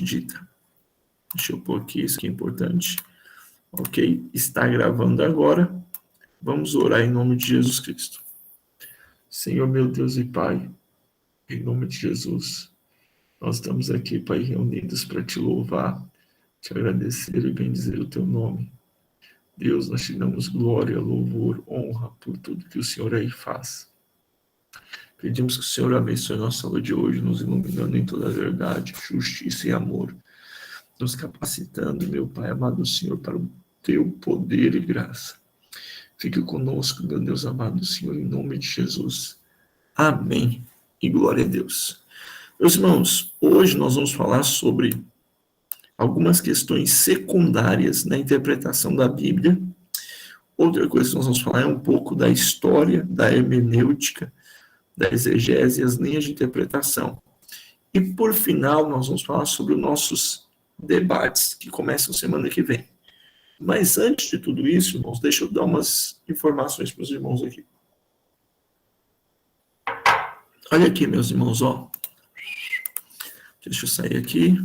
propriamente dita. Deixa eu pôr aqui, isso aqui é importante. Ok? Está gravando agora. Vamos orar em nome de Jesus Cristo. Senhor, meu Deus e Pai, em nome de Jesus, nós estamos aqui, Pai, reunidos para te louvar, te agradecer e bendizer o teu nome. Deus, nós te damos glória, louvor, honra por tudo que o Senhor aí faz. Pedimos que o Senhor abençoe a nossa aula de hoje, nos iluminando em toda a verdade, justiça e amor, nos capacitando, meu Pai amado Senhor, para o teu poder e graça. Fique conosco, meu Deus amado Senhor, em nome de Jesus. Amém. E glória a Deus. Meus irmãos, hoje nós vamos falar sobre algumas questões secundárias na interpretação da Bíblia. Outra coisa que nós vamos falar é um pouco da história, da hermenêutica, da exegese e as linhas de interpretação. E, por final, nós vamos falar sobre os nossos debates, que começam semana que vem. Mas, antes de tudo isso, irmãos, deixa eu dar umas informações para os irmãos aqui. Olha aqui, meus irmãos, ó. Deixa eu sair aqui.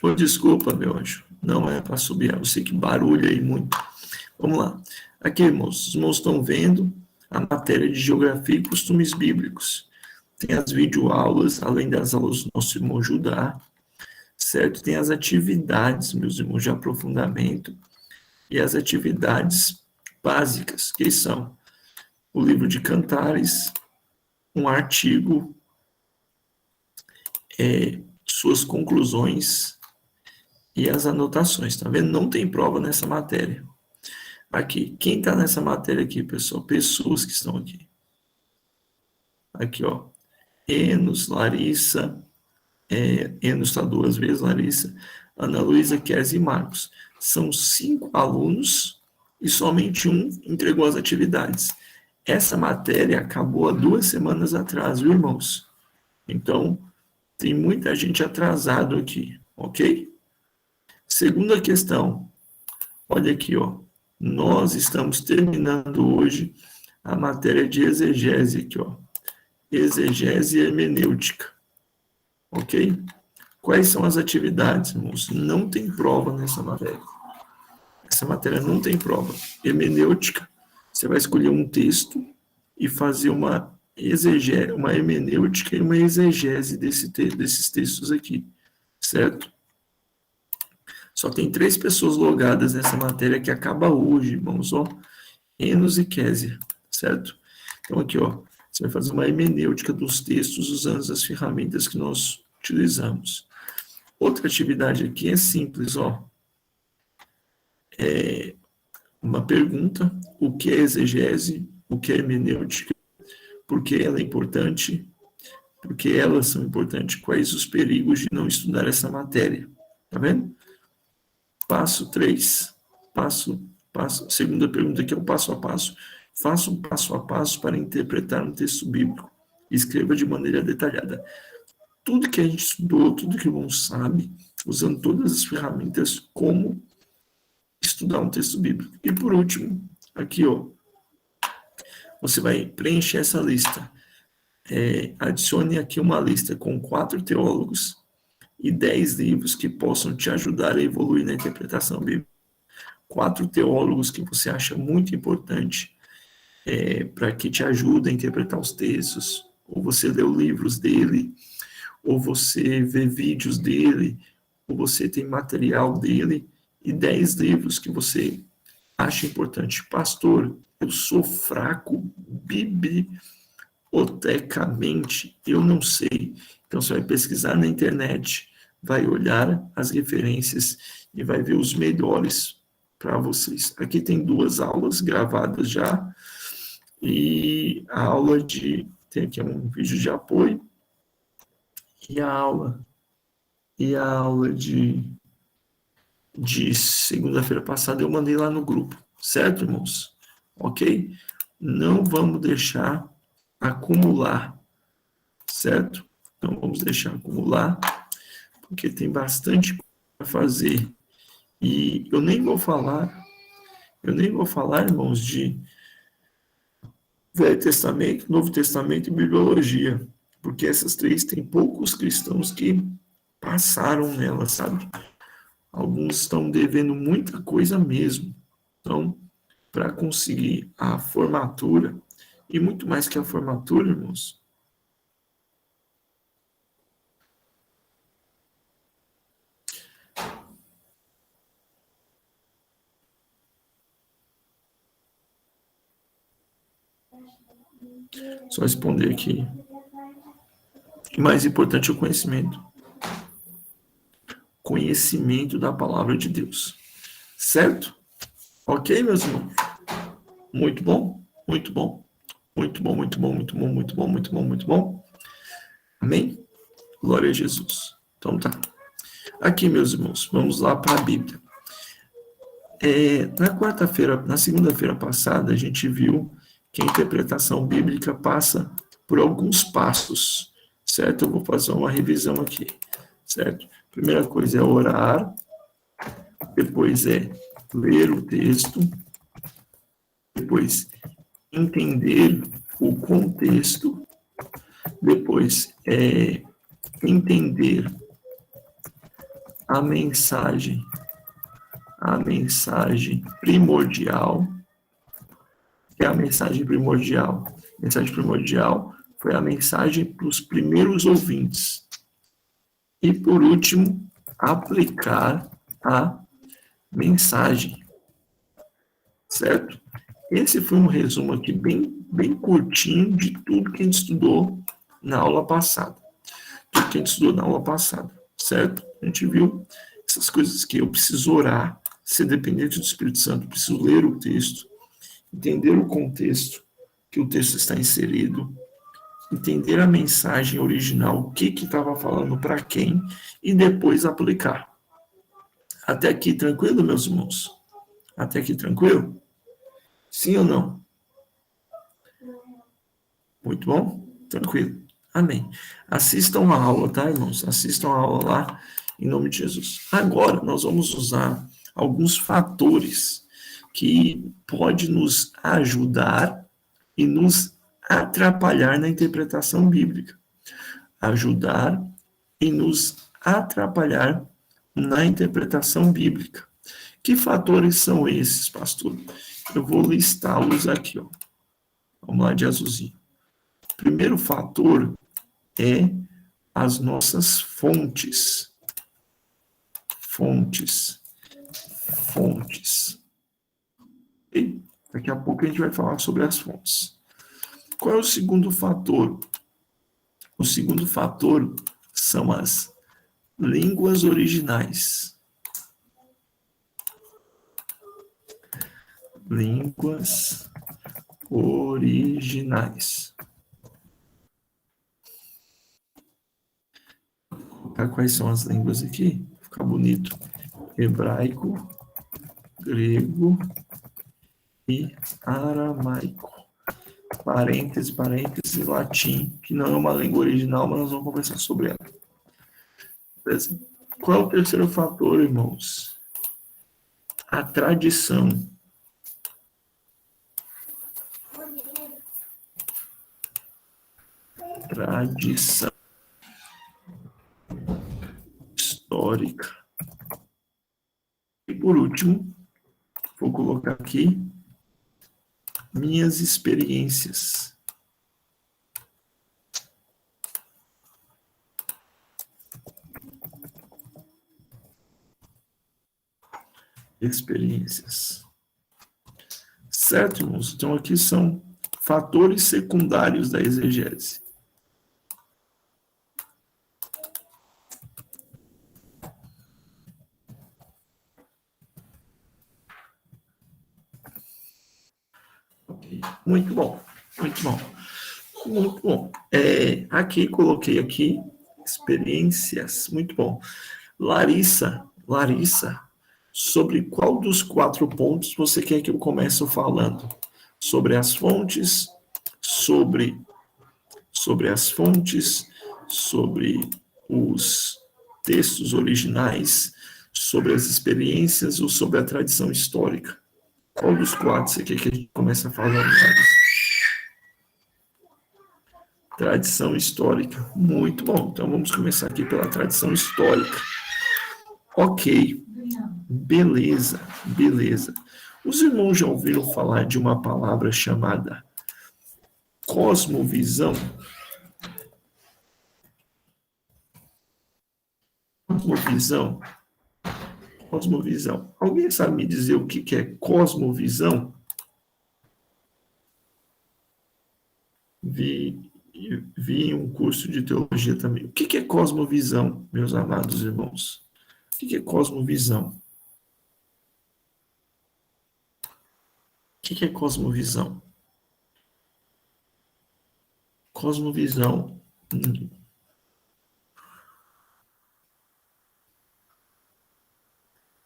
Oh, desculpa, meu anjo. Não é para subir. Eu sei que barulha aí muito. Vamos lá. Aqui, irmãos. Os irmãos estão vendo a matéria de geografia e costumes bíblicos. Tem as videoaulas, além das aulas do nosso irmão Judá. Certo? Tem as atividades, meus irmãos, de aprofundamento. E as atividades básicas, que são o livro de Cantares, um artigo, suas conclusões e as anotações, tá vendo? Não tem prova nessa matéria. Aqui, quem tá nessa matéria aqui, pessoal? Pessoas que estão aqui. Aqui, ó. Enos, Larissa, Enos está 2 vezes, Larissa, Ana Luísa, Kézia e Marcos. São 5 alunos e somente um entregou as atividades. Essa matéria acabou há 2 semanas atrás, viu, irmãos? Então, tem muita gente atrasado aqui, ok? Segunda questão, olha aqui, ó. Nós estamos terminando hoje a matéria de exegese aqui, ó. Exegese e hermenêutica, ok? Quais são as atividades, irmãos? Não tem prova nessa matéria. Essa matéria não tem prova. Hermenêutica, você vai escolher um texto e fazer uma hermenêutica e uma exegese desses textos aqui, certo? Só tem 3 pessoas logadas nessa matéria que acaba hoje, irmãos, ó. Enos e Kézia, certo? Então aqui, ó, você vai fazer uma hermenêutica dos textos usando as ferramentas que nós utilizamos. Outra atividade aqui é simples, ó. Uma pergunta: o que é exegese? O que é hermenêutica? Por que ela é importante? Por que elas são importantes? Quais os perigos de não estudar essa matéria? Tá vendo? Passo 3. Segunda pergunta aqui é o passo a passo. Faça um passo a passo para interpretar um texto bíblico. Escreva de maneira detalhada. Tudo que a gente estudou, tudo que o irmão sabe, usando todas as ferramentas, como estudar um texto bíblico. E por último, aqui, ó, você vai preencher essa lista. Adicione aqui uma lista com 4 teólogos e 10 livros que possam te ajudar a evoluir na interpretação bíblica. 4 teólogos que você acha muito importante para que te ajude a interpretar os textos, ou você lê os livros dele, ou você vê vídeos dele, ou você tem material dele, e 10 livros que você acha importante. Pastor, eu sou fraco bibliotecamente, eu não sei. Então você vai pesquisar na internet, vai olhar as referências e vai ver os melhores para vocês. Aqui tem 2 aulas gravadas já, e a aula tem aqui um vídeo de apoio, e a aula de segunda-feira passada eu mandei lá no grupo, certo, irmãos? Ok? Não vamos deixar acumular, certo? Não vamos deixar acumular, porque tem bastante coisa para fazer. E eu nem vou falar, irmãos, de Velho Testamento, Novo Testamento e Bibliologia. Porque essas três tem poucos cristãos que passaram nela, sabe? Alguns estão devendo muita coisa mesmo. Então, para conseguir a formatura, e muito mais que a formatura, irmãos, só responder aqui. O mais importante é o conhecimento. Conhecimento da palavra de Deus. Certo? Ok, meus irmãos? Muito bom, muito bom, muito bom, muito bom, muito bom, muito bom, muito bom, muito bom. Amém? Glória a Jesus. Então tá. Aqui, meus irmãos, vamos lá para a Bíblia. Na segunda-feira passada, a gente viu que a interpretação bíblica passa por alguns passos, certo? Eu vou fazer uma revisão aqui, certo? Primeira coisa é orar, depois é ler o texto, depois entender o contexto, depois é entender a mensagem primordial, que é a mensagem primordial. A mensagem primordial foi a mensagem para os primeiros ouvintes. E, por último, aplicar a mensagem. Certo? Esse foi um resumo aqui bem curtinho de tudo que a gente estudou na aula passada. Tudo que a gente estudou na aula passada. Certo? A gente viu essas coisas que eu preciso orar, ser dependente do Espírito Santo, preciso ler o texto, entender o contexto que o texto está inserido, entender a mensagem original, o que estava falando para quem, e depois aplicar. Até aqui tranquilo, meus irmãos? Até aqui tranquilo? Sim ou não? Muito bom? Tranquilo. Amém. Assistam a aula, tá, irmãos? Assistam a aula lá, em nome de Jesus. Agora, nós vamos usar alguns fatores que podem nos ajudar e nos atrapalhar na interpretação bíblica. Ajudar e nos atrapalhar na interpretação bíblica. Que fatores são esses, pastor? Eu vou listá-los aqui, ó. Vamos lá de azulzinho. O primeiro fator é as nossas fontes. Fontes. E daqui a pouco a gente vai falar sobre as fontes. Qual é o segundo fator? O segundo fator são as línguas originais. Línguas originais. Quais são as línguas aqui? Vai ficar bonito. Hebraico, grego e aramaico. Parêntese, latim, que não é uma língua original, mas nós vamos conversar sobre ela. Beleza? Qual é o terceiro fator, irmãos? A tradição. Tradição histórica. E por último, vou colocar aqui minhas experiências. Certo, irmãos? Então aqui são fatores secundários da exegese. Muito bom, muito bom. Muito bom. Aqui, coloquei aqui, experiências, muito bom. Larissa, sobre qual dos 4 pontos você quer que eu comece falando? Sobre as fontes, sobre os textos originais, sobre as experiências ou sobre a tradição histórica? Qual dos 4 você quer que a gente comece falando, Larissa? Tradição histórica. Muito bom. Então vamos começar aqui pela tradição histórica. Ok. Beleza, beleza. Os irmãos já ouviram falar de uma palavra chamada cosmovisão? Cosmovisão. Cosmovisão. Alguém sabe me dizer o que é cosmovisão? Vi um curso de teologia também. O que é cosmovisão, meus amados irmãos? O que é cosmovisão? O que é cosmovisão? Cosmovisão.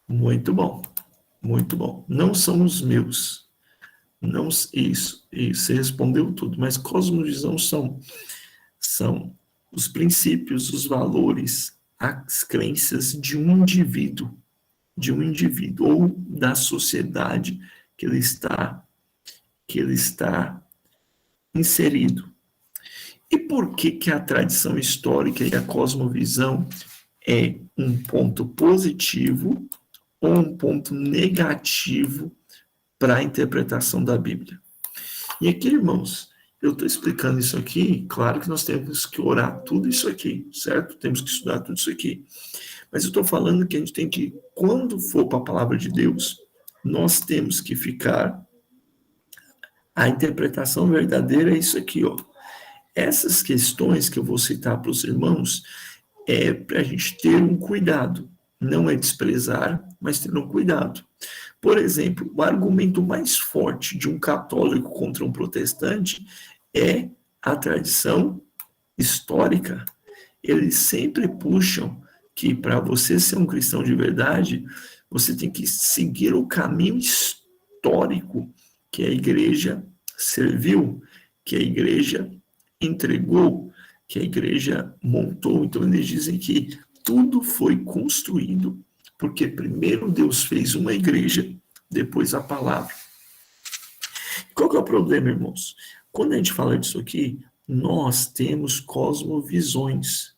Muito bom. Muito bom. Não são os meus. Não, isso, você respondeu tudo. Mas cosmovisão são os princípios, os valores, as crenças de um indivíduo ou da sociedade que ele está inserido. E por que a tradição histórica e a cosmovisão é um ponto positivo ou um ponto negativo para a interpretação da Bíblia? E aqui, irmãos, eu estou explicando isso aqui, claro que nós temos que orar tudo isso aqui, certo? Temos que estudar tudo isso aqui. Mas eu estou falando que a gente tem que, quando for para a palavra de Deus, nós temos que ficar. A interpretação verdadeira é isso aqui, ó. Essas questões que eu vou citar para os irmãos é para a gente ter um cuidado. Não é desprezar, mas ter um cuidado. Por exemplo, o argumento mais forte de um católico contra um protestante é a tradição histórica. Eles sempre puxam que para você ser um cristão de verdade, você tem que seguir o caminho histórico que a igreja serviu, que a igreja entregou, que a igreja montou. Então eles dizem que tudo foi construído porque primeiro Deus fez uma igreja, depois a palavra. Qual que é o problema, irmãos? Quando a gente fala disso aqui, nós temos cosmovisões.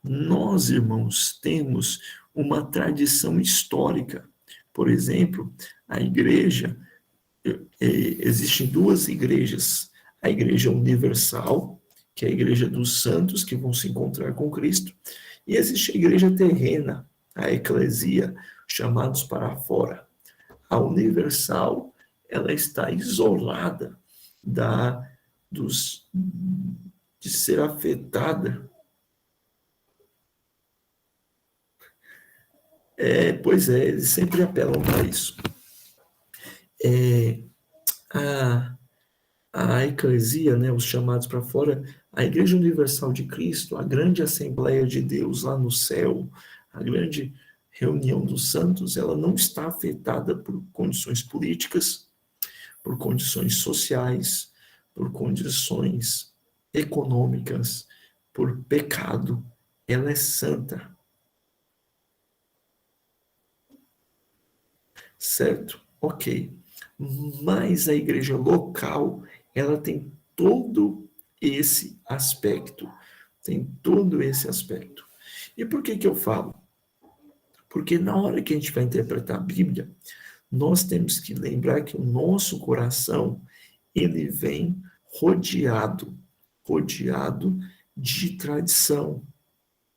Nós, irmãos, temos uma tradição histórica. Por exemplo, a igreja, existem duas igrejas. A igreja universal, que é a igreja dos santos que vão se encontrar com Cristo, e existe a igreja terrena, a eclesia, chamados para fora. A universal, ela está isolada de ser afetada. Pois é, eles sempre apelam para isso. A eclesia, né, os chamados para fora, a Igreja Universal de Cristo, a grande Assembleia de Deus lá no céu, a grande reunião dos santos, ela não está afetada por condições políticas, por condições sociais, por condições econômicas, por pecado. Ela é santa. Certo? Ok. Mas a igreja local, ela tem todo esse aspecto. Tem todo esse aspecto. E por que eu falo? Porque na hora que a gente vai interpretar a Bíblia, nós temos que lembrar que o nosso coração, ele vem rodeado de tradição.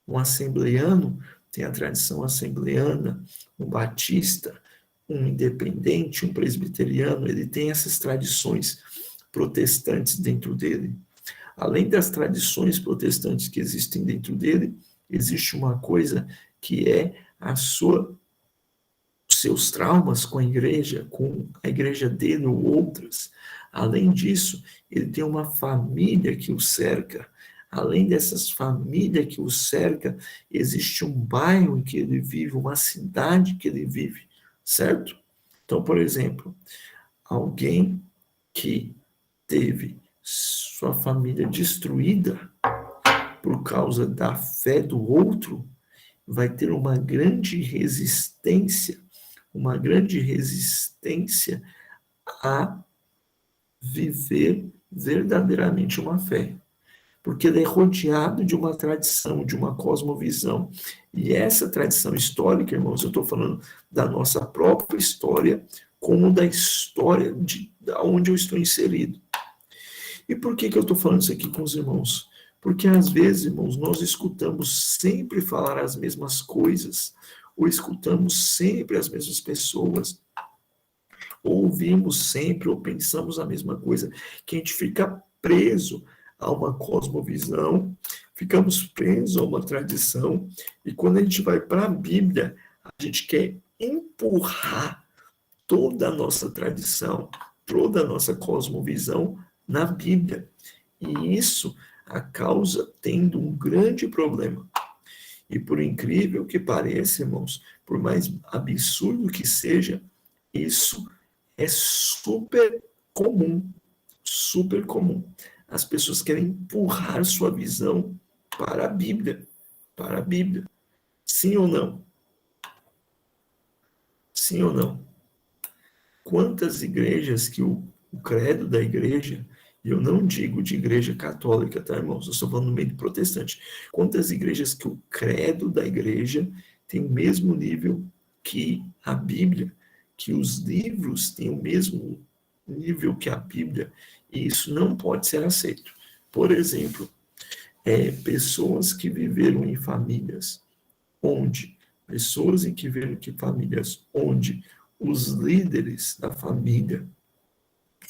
Um assembleano tem a tradição assembleana, um batista, um independente, um presbiteriano, ele tem essas tradições protestantes dentro dele. Além das tradições protestantes que existem dentro dele, existe uma coisa que é os seus traumas com a igreja dele ou outras. Além disso, ele tem uma família que o cerca. Além dessas famílias que o cerca, existe um bairro em que ele vive, uma cidade que ele vive, certo? Então, por exemplo, alguém que teve sua família destruída por causa da fé do outro, vai ter uma grande resistência a viver verdadeiramente uma fé. porque ele é rodeado de uma tradição, de uma cosmovisão. E essa tradição histórica, irmãos, eu estou falando da nossa própria história, como da história de onde eu estou inserido. E por que eu estou falando isso aqui com os irmãos? Porque às vezes, irmãos, nós escutamos sempre falar as mesmas coisas, ou escutamos sempre as mesmas pessoas, ou ouvimos sempre, ou pensamos a mesma coisa, que a gente fica preso a uma cosmovisão, ficamos presos a uma tradição, e quando a gente vai para a Bíblia, a gente quer empurrar toda a nossa tradição, toda a nossa cosmovisão na Bíblia. E isso a causa tendo um grande problema. E por incrível que pareça, irmãos, por mais absurdo que seja, isso é super comum, super comum. As pessoas querem empurrar sua visão para a Bíblia, para a Bíblia. Sim ou não? Sim ou não? Quantas igrejas que o credo da igreja, e eu não digo de igreja católica, tá, irmãos? Eu estou falando no meio protestante. Quantas igrejas que o credo da igreja tem o mesmo nível que a Bíblia, que os livros têm o mesmo nível que a Bíblia, e isso não pode ser aceito. Por exemplo, pessoas que viveram em famílias onde, pessoas em que viveram em famílias onde os líderes da família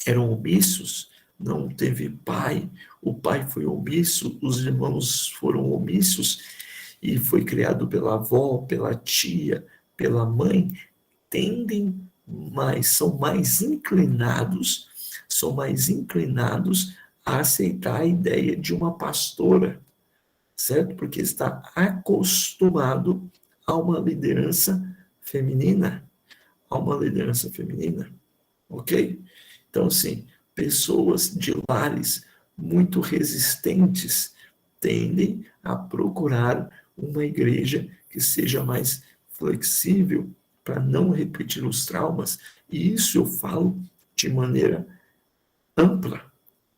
eram omissos, não teve pai, o pai foi omisso, os irmãos foram omissos, e foi criado pela avó, pela tia, pela mãe, tendem mais, são mais inclinados a aceitar a ideia de uma pastora, certo? Porque está acostumado a uma liderança feminina, ok? Então, assim, pessoas de lares muito resistentes tendem a procurar uma igreja que seja mais flexível para não repetir os traumas. E isso eu falo de maneira ampla,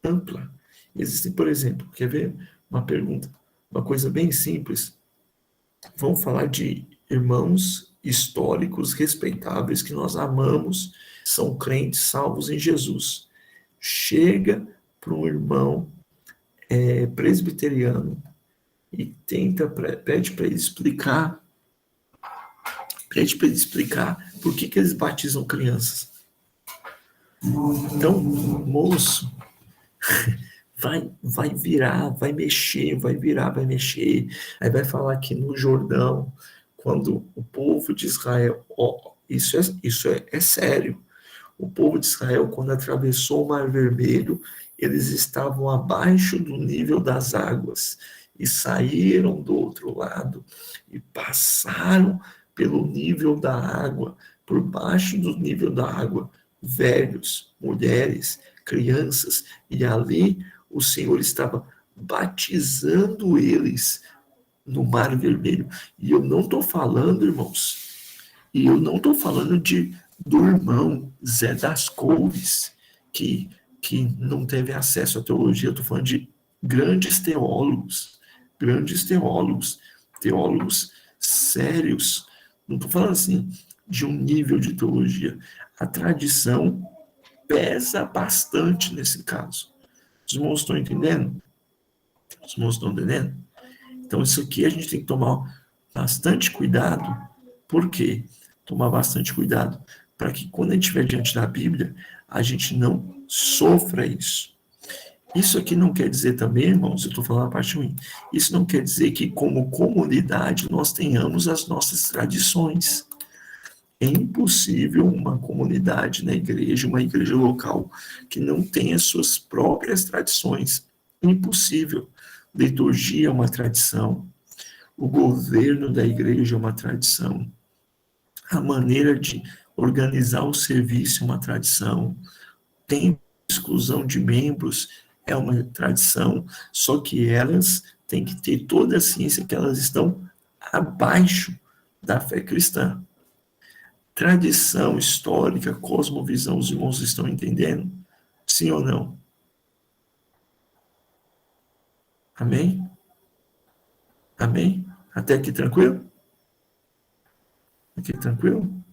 ampla. Existem, por exemplo, quer ver uma pergunta? Uma coisa bem simples. Vamos falar de irmãos históricos respeitáveis que nós amamos, são crentes salvos em Jesus. Chega para um irmão presbiteriano e pede para ele explicar, por que eles batizam crianças. Então, moço, vai virar, vai mexer, vai virar, vai mexer. Aí vai falar que no Jordão, quando o povo de Israel, isso é sério. O povo de Israel, quando atravessou o Mar Vermelho, eles estavam abaixo do nível das águas e saíram do outro lado e passaram pelo nível da água, por baixo do nível da água, velhos, mulheres, crianças, e ali o Senhor estava batizando eles no Mar Vermelho. E eu não estou falando, irmãos, do irmão Zé das Couves, que não teve acesso à teologia. Eu estou falando de grandes teólogos sérios. Não estou falando assim de um nível de teologia. A tradição pesa bastante nesse caso. Os irmãos estão entendendo? Os irmãos estão entendendo? Então, isso aqui a gente tem que tomar bastante cuidado. Por quê? Tomar bastante cuidado para que quando a gente estiver diante da Bíblia, a gente não sofra isso. Isso aqui não quer dizer também, irmãos, eu estou falando a parte ruim, isso não quer dizer que como comunidade nós tenhamos as nossas tradições. É impossível uma comunidade na igreja, uma igreja local, que não tenha suas próprias tradições. Impossível. Liturgia é uma tradição, o governo da igreja é uma tradição, a maneira de organizar o serviço é uma tradição, tem exclusão de membros é uma tradição, só que elas têm que ter toda a ciência que elas estão abaixo da fé cristã. Tradição histórica, cosmovisão, os irmãos estão entendendo? Sim ou não? Amém? Amém? Até aqui tranquilo? Aqui tranquilo?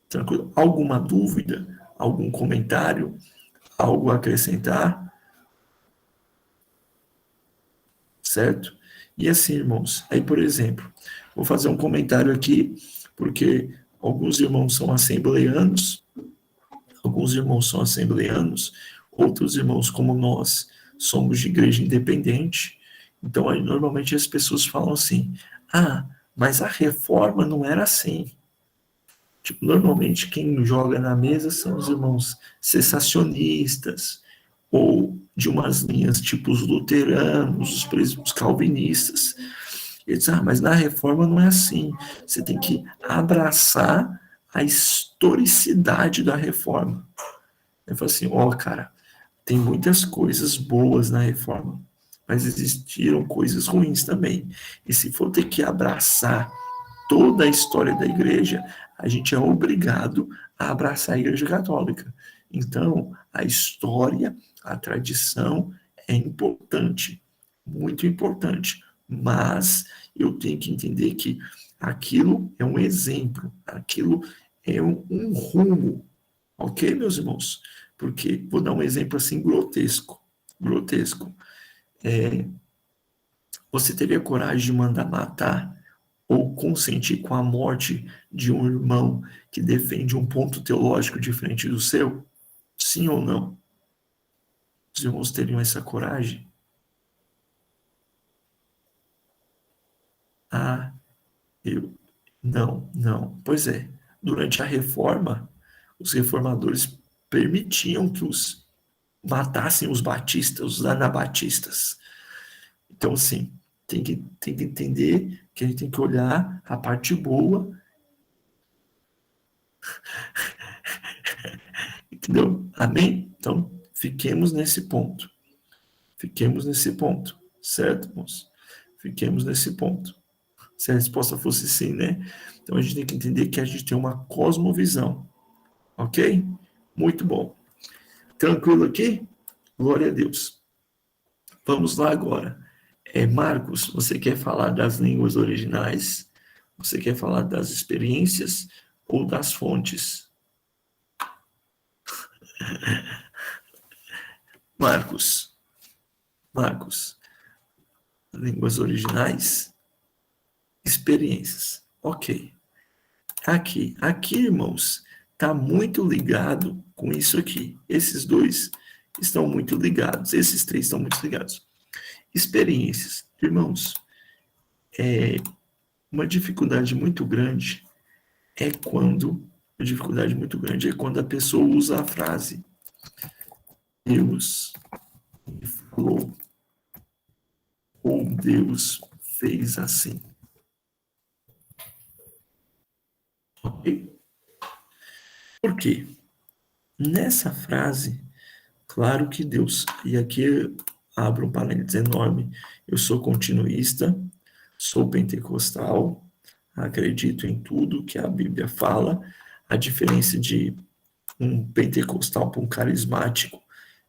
Tranquilo? Alguma dúvida? Algum comentário? Algo a acrescentar? Certo? E assim, irmãos, aí, por exemplo, vou fazer um comentário aqui, porque alguns irmãos são assembleanos, outros irmãos, como nós, somos de igreja independente. Então, aí, normalmente as pessoas falam assim: ah, mas a reforma não era assim. Tipo, normalmente quem joga na mesa são os irmãos cessacionistas, ou de umas linhas tipo os luteranos, os calvinistas. Eles dizem, mas na reforma não é assim. Você tem que abraçar a historicidade da reforma. Eu falo assim, cara, tem muitas coisas boas na reforma, mas existiram coisas ruins também. E se for ter que abraçar toda a história da igreja, a gente é obrigado a abraçar a igreja católica. Então, a história, a tradição é importante, muito importante, mas eu tenho que entender que aquilo é um exemplo, aquilo é um rumo, ok, meus irmãos? Porque, vou dar um exemplo assim grotesco. Você teria coragem de mandar matar ou consentir com a morte de um irmão que defende um ponto teológico diferente do seu? Sim ou não? Os irmãos teriam essa coragem? Ah, eu. Não, não. Pois é. Durante a reforma, os reformadores permitiam que os matassem os batistas, os anabatistas. Então, assim, tem que entender que a gente tem que olhar a parte boa, entendeu? Amém? Então, fiquemos nesse ponto. Fiquemos nesse ponto, certo, irmãos? Fiquemos nesse ponto. Se a resposta fosse sim, né? Então a gente tem que entender que a gente tem uma cosmovisão, ok? Muito bom. Tranquilo aqui? Glória a Deus. Vamos lá agora. Marcos, você quer falar das línguas originais? Você quer falar das experiências ou das fontes? Marcos, Marcos, línguas originais, experiências. Ok. Aqui, irmãos, está muito ligado com isso aqui. Esses dois estão muito ligados, esses três estão muito ligados. Experiências. Irmãos, uma dificuldade muito grande é quando a pessoa usa a frase Deus me falou ou Deus fez assim. Ok? Por quê? Nessa frase, claro que Deus, e aqui abro um parênteses enorme, eu sou continuista, sou pentecostal, acredito em tudo que a Bíblia fala. A diferença de um pentecostal para um carismático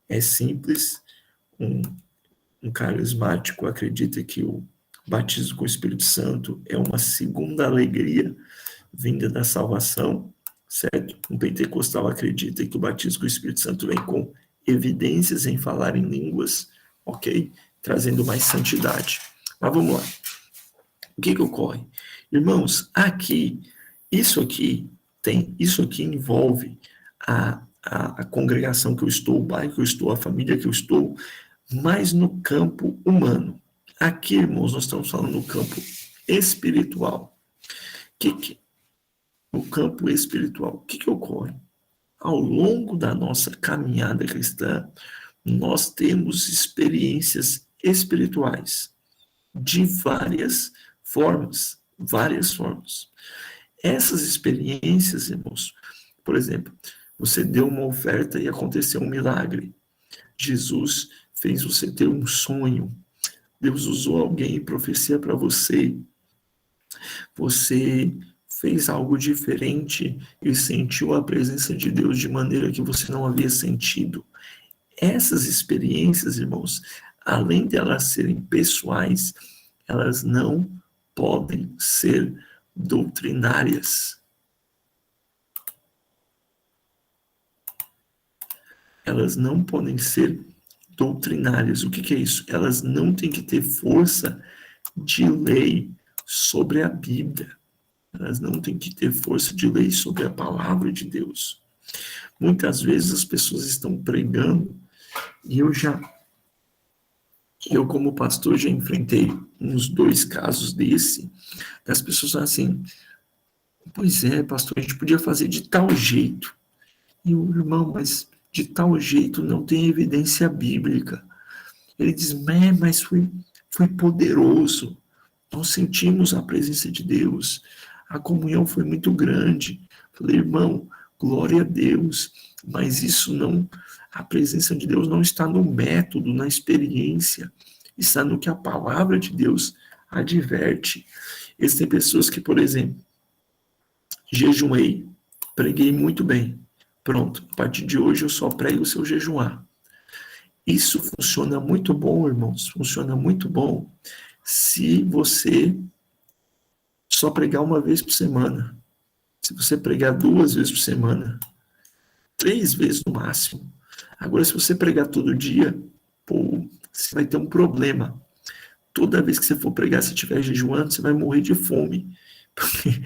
é simples. Um, um carismático acredita que o batismo com o Espírito Santo é uma segunda alegria vinda da salvação, certo? Um pentecostal acredita que o batismo com o Espírito Santo vem com evidências em falar em línguas, ok? Trazendo mais santidade. Mas vamos lá. O que ocorre? Irmãos, isso aqui envolve a congregação que eu estou, o bairro que eu estou, a família que eu estou, mas no campo humano. Aqui, irmãos, nós estamos falando no campo espiritual. No campo espiritual, o que ocorre? Ao longo da nossa caminhada cristã, nós temos experiências espirituais de várias formas. Essas experiências, irmãos, por exemplo, você deu uma oferta e aconteceu um milagre. Jesus fez você ter um sonho. Deus usou alguém em profecia para você. Você fez algo diferente e sentiu a presença de Deus de maneira que você não havia sentido. Essas experiências, irmãos, além de elas serem pessoais, elas não podem ser doutrinárias. Elas não podem ser doutrinárias. O que é isso? Elas não têm que ter força de lei sobre a Bíblia. Elas não têm que ter força de lei sobre a palavra de Deus. Muitas vezes as pessoas estão pregando, e eu como pastor já enfrentei uns 2 casos desse, das pessoas assim, pois é, pastor, a gente podia fazer de tal jeito. E o irmão, mas de tal jeito não tem evidência bíblica. Ele diz, mas foi poderoso. Nós sentimos a presença de Deus. A comunhão foi muito grande. Falei, irmão, glória a Deus. Mas isso não, a presença de Deus não está no método, na experiência. Está no que a palavra de Deus adverte. Existem pessoas que, por exemplo, jejuei, preguei muito bem. Pronto, a partir de hoje eu só prego se eu jejuar. Isso funciona muito bom, irmãos. Funciona muito bom se você só pregar uma vez por semana. Se você pregar 2 vezes por semana, 3 vezes no máximo. Agora, se você pregar todo dia, você vai ter um problema. Toda vez que você for pregar, se estiver jejuando, você vai morrer de fome. Porque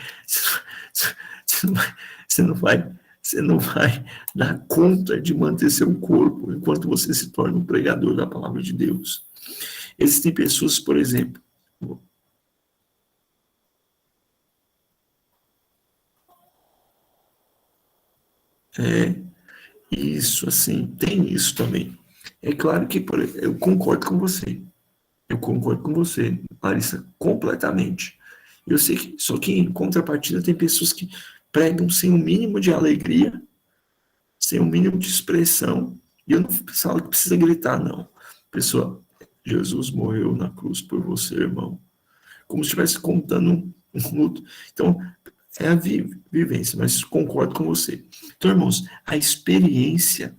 você não vai dar conta de manter seu corpo enquanto você se torna um pregador da palavra de Deus. Existem pessoas, por exemplo, isso, assim, tem isso também. É claro que eu concordo com você. Eu concordo com você, Larissa, completamente. Eu sei que, só que em contrapartida tem pessoas que pregam sem o mínimo de alegria, sem o mínimo de expressão, e eu não falo que precisa gritar, não. Pessoa, Jesus morreu na cruz por você, irmão. Como se estivesse contando um luto. Então, é a vivência, mas concordo com você. Então, irmãos, a experiência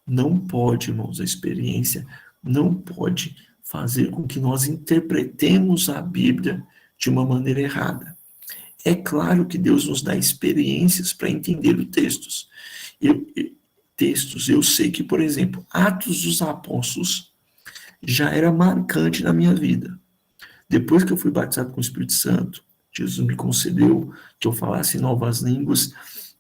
não pode, irmãos, a experiência não pode fazer com que nós interpretemos a Bíblia de uma maneira errada. É claro que Deus nos dá experiências para entender os textos. Eu sei que, por exemplo, Atos dos Apóstolos já era marcante na minha vida. Depois que eu fui batizado com o Espírito Santo, Jesus me concedeu que eu falasse novas línguas,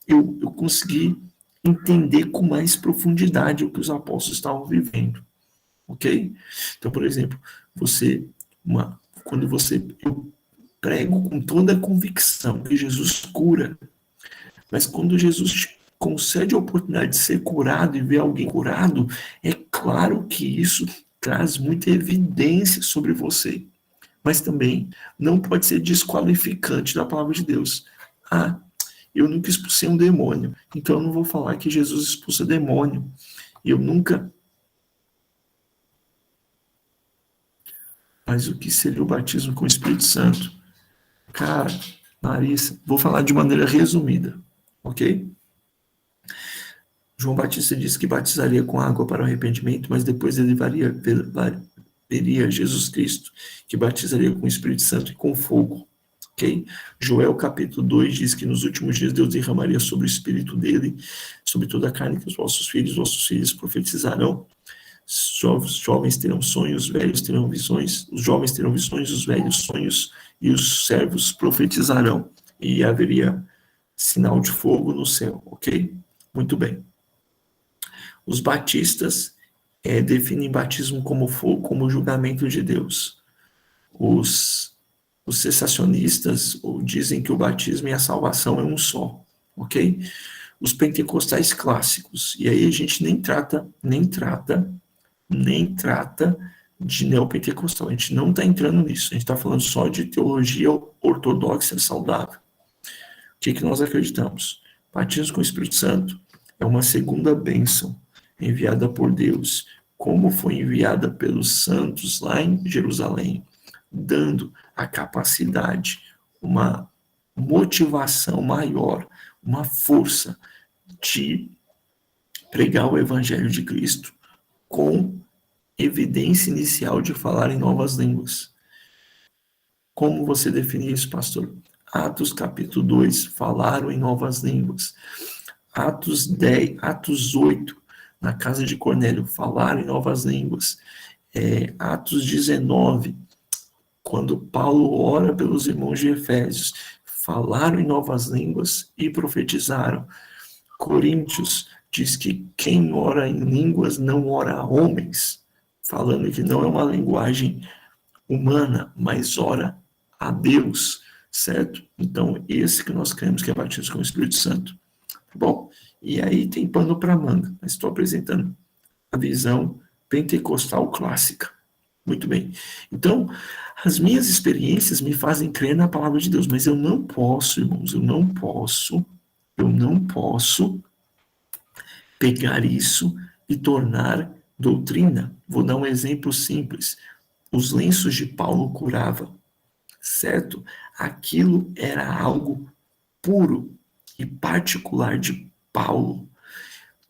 eu consegui entender com mais profundidade o que os apóstolos estavam vivendo, ok? Então, por exemplo, eu prego com toda a convicção que Jesus cura, mas quando Jesus te concede a oportunidade de ser curado e ver alguém curado, é claro que isso traz muita evidência sobre você, mas também não pode ser desqualificante da palavra de Deus. Eu nunca expulsei um demônio, então eu não vou falar que Jesus expulsa demônio. Eu nunca. Mas o que seria o batismo com o Espírito Santo? Cara, Larissa, vou falar de maneira resumida, ok? João Batista disse que batizaria com água para o arrependimento, mas depois ele veria Jesus Cristo, que batizaria com o Espírito Santo e com fogo. Okay? Joel capítulo 2 diz que nos últimos dias Deus derramaria sobre o Espírito dele, sobre toda a carne, que os vossos filhos profetizarão. Os jovens terão sonhos, os velhos terão visões, os jovens terão visões, os velhos sonhos, e os servos profetizarão. E haveria sinal de fogo no céu, ok? Muito bem. Os batistas definem batismo como fogo, como julgamento de Deus. Os cessacionistas dizem que o batismo e a salvação é um só, ok? Os pentecostais clássicos, e aí a gente nem trata de neopentecostal, a gente não está entrando nisso, a gente está falando só de teologia ortodoxa saudável. O que nós acreditamos? Batismo com o Espírito Santo é uma segunda bênção enviada por Deus, como foi enviada pelos santos lá em Jerusalém, dando a capacidade, uma motivação maior, uma força de pregar o Evangelho de Cristo com evidência inicial de falar em novas línguas. Como você define isso, pastor? Atos capítulo 2, falaram em novas línguas. Atos 10, Atos 8, na casa de Cornélio, falaram em novas línguas. Atos 19, quando Paulo ora pelos irmãos de Efésios, falaram em novas línguas e profetizaram. Coríntios diz que quem ora em línguas não ora a homens, falando que não é uma linguagem humana, mas ora a Deus, certo? Então, esse que nós cremos que é batismo com o Espírito Santo. Bom, e aí tem pano para manga, mas estou apresentando a visão pentecostal clássica. Muito bem. Então, as minhas experiências me fazem crer na palavra de Deus, mas eu não posso, irmãos, eu não posso pegar isso e tornar doutrina. Vou dar um exemplo simples. Os lenços de Paulo curava, certo? Aquilo era algo puro e particular de Paulo.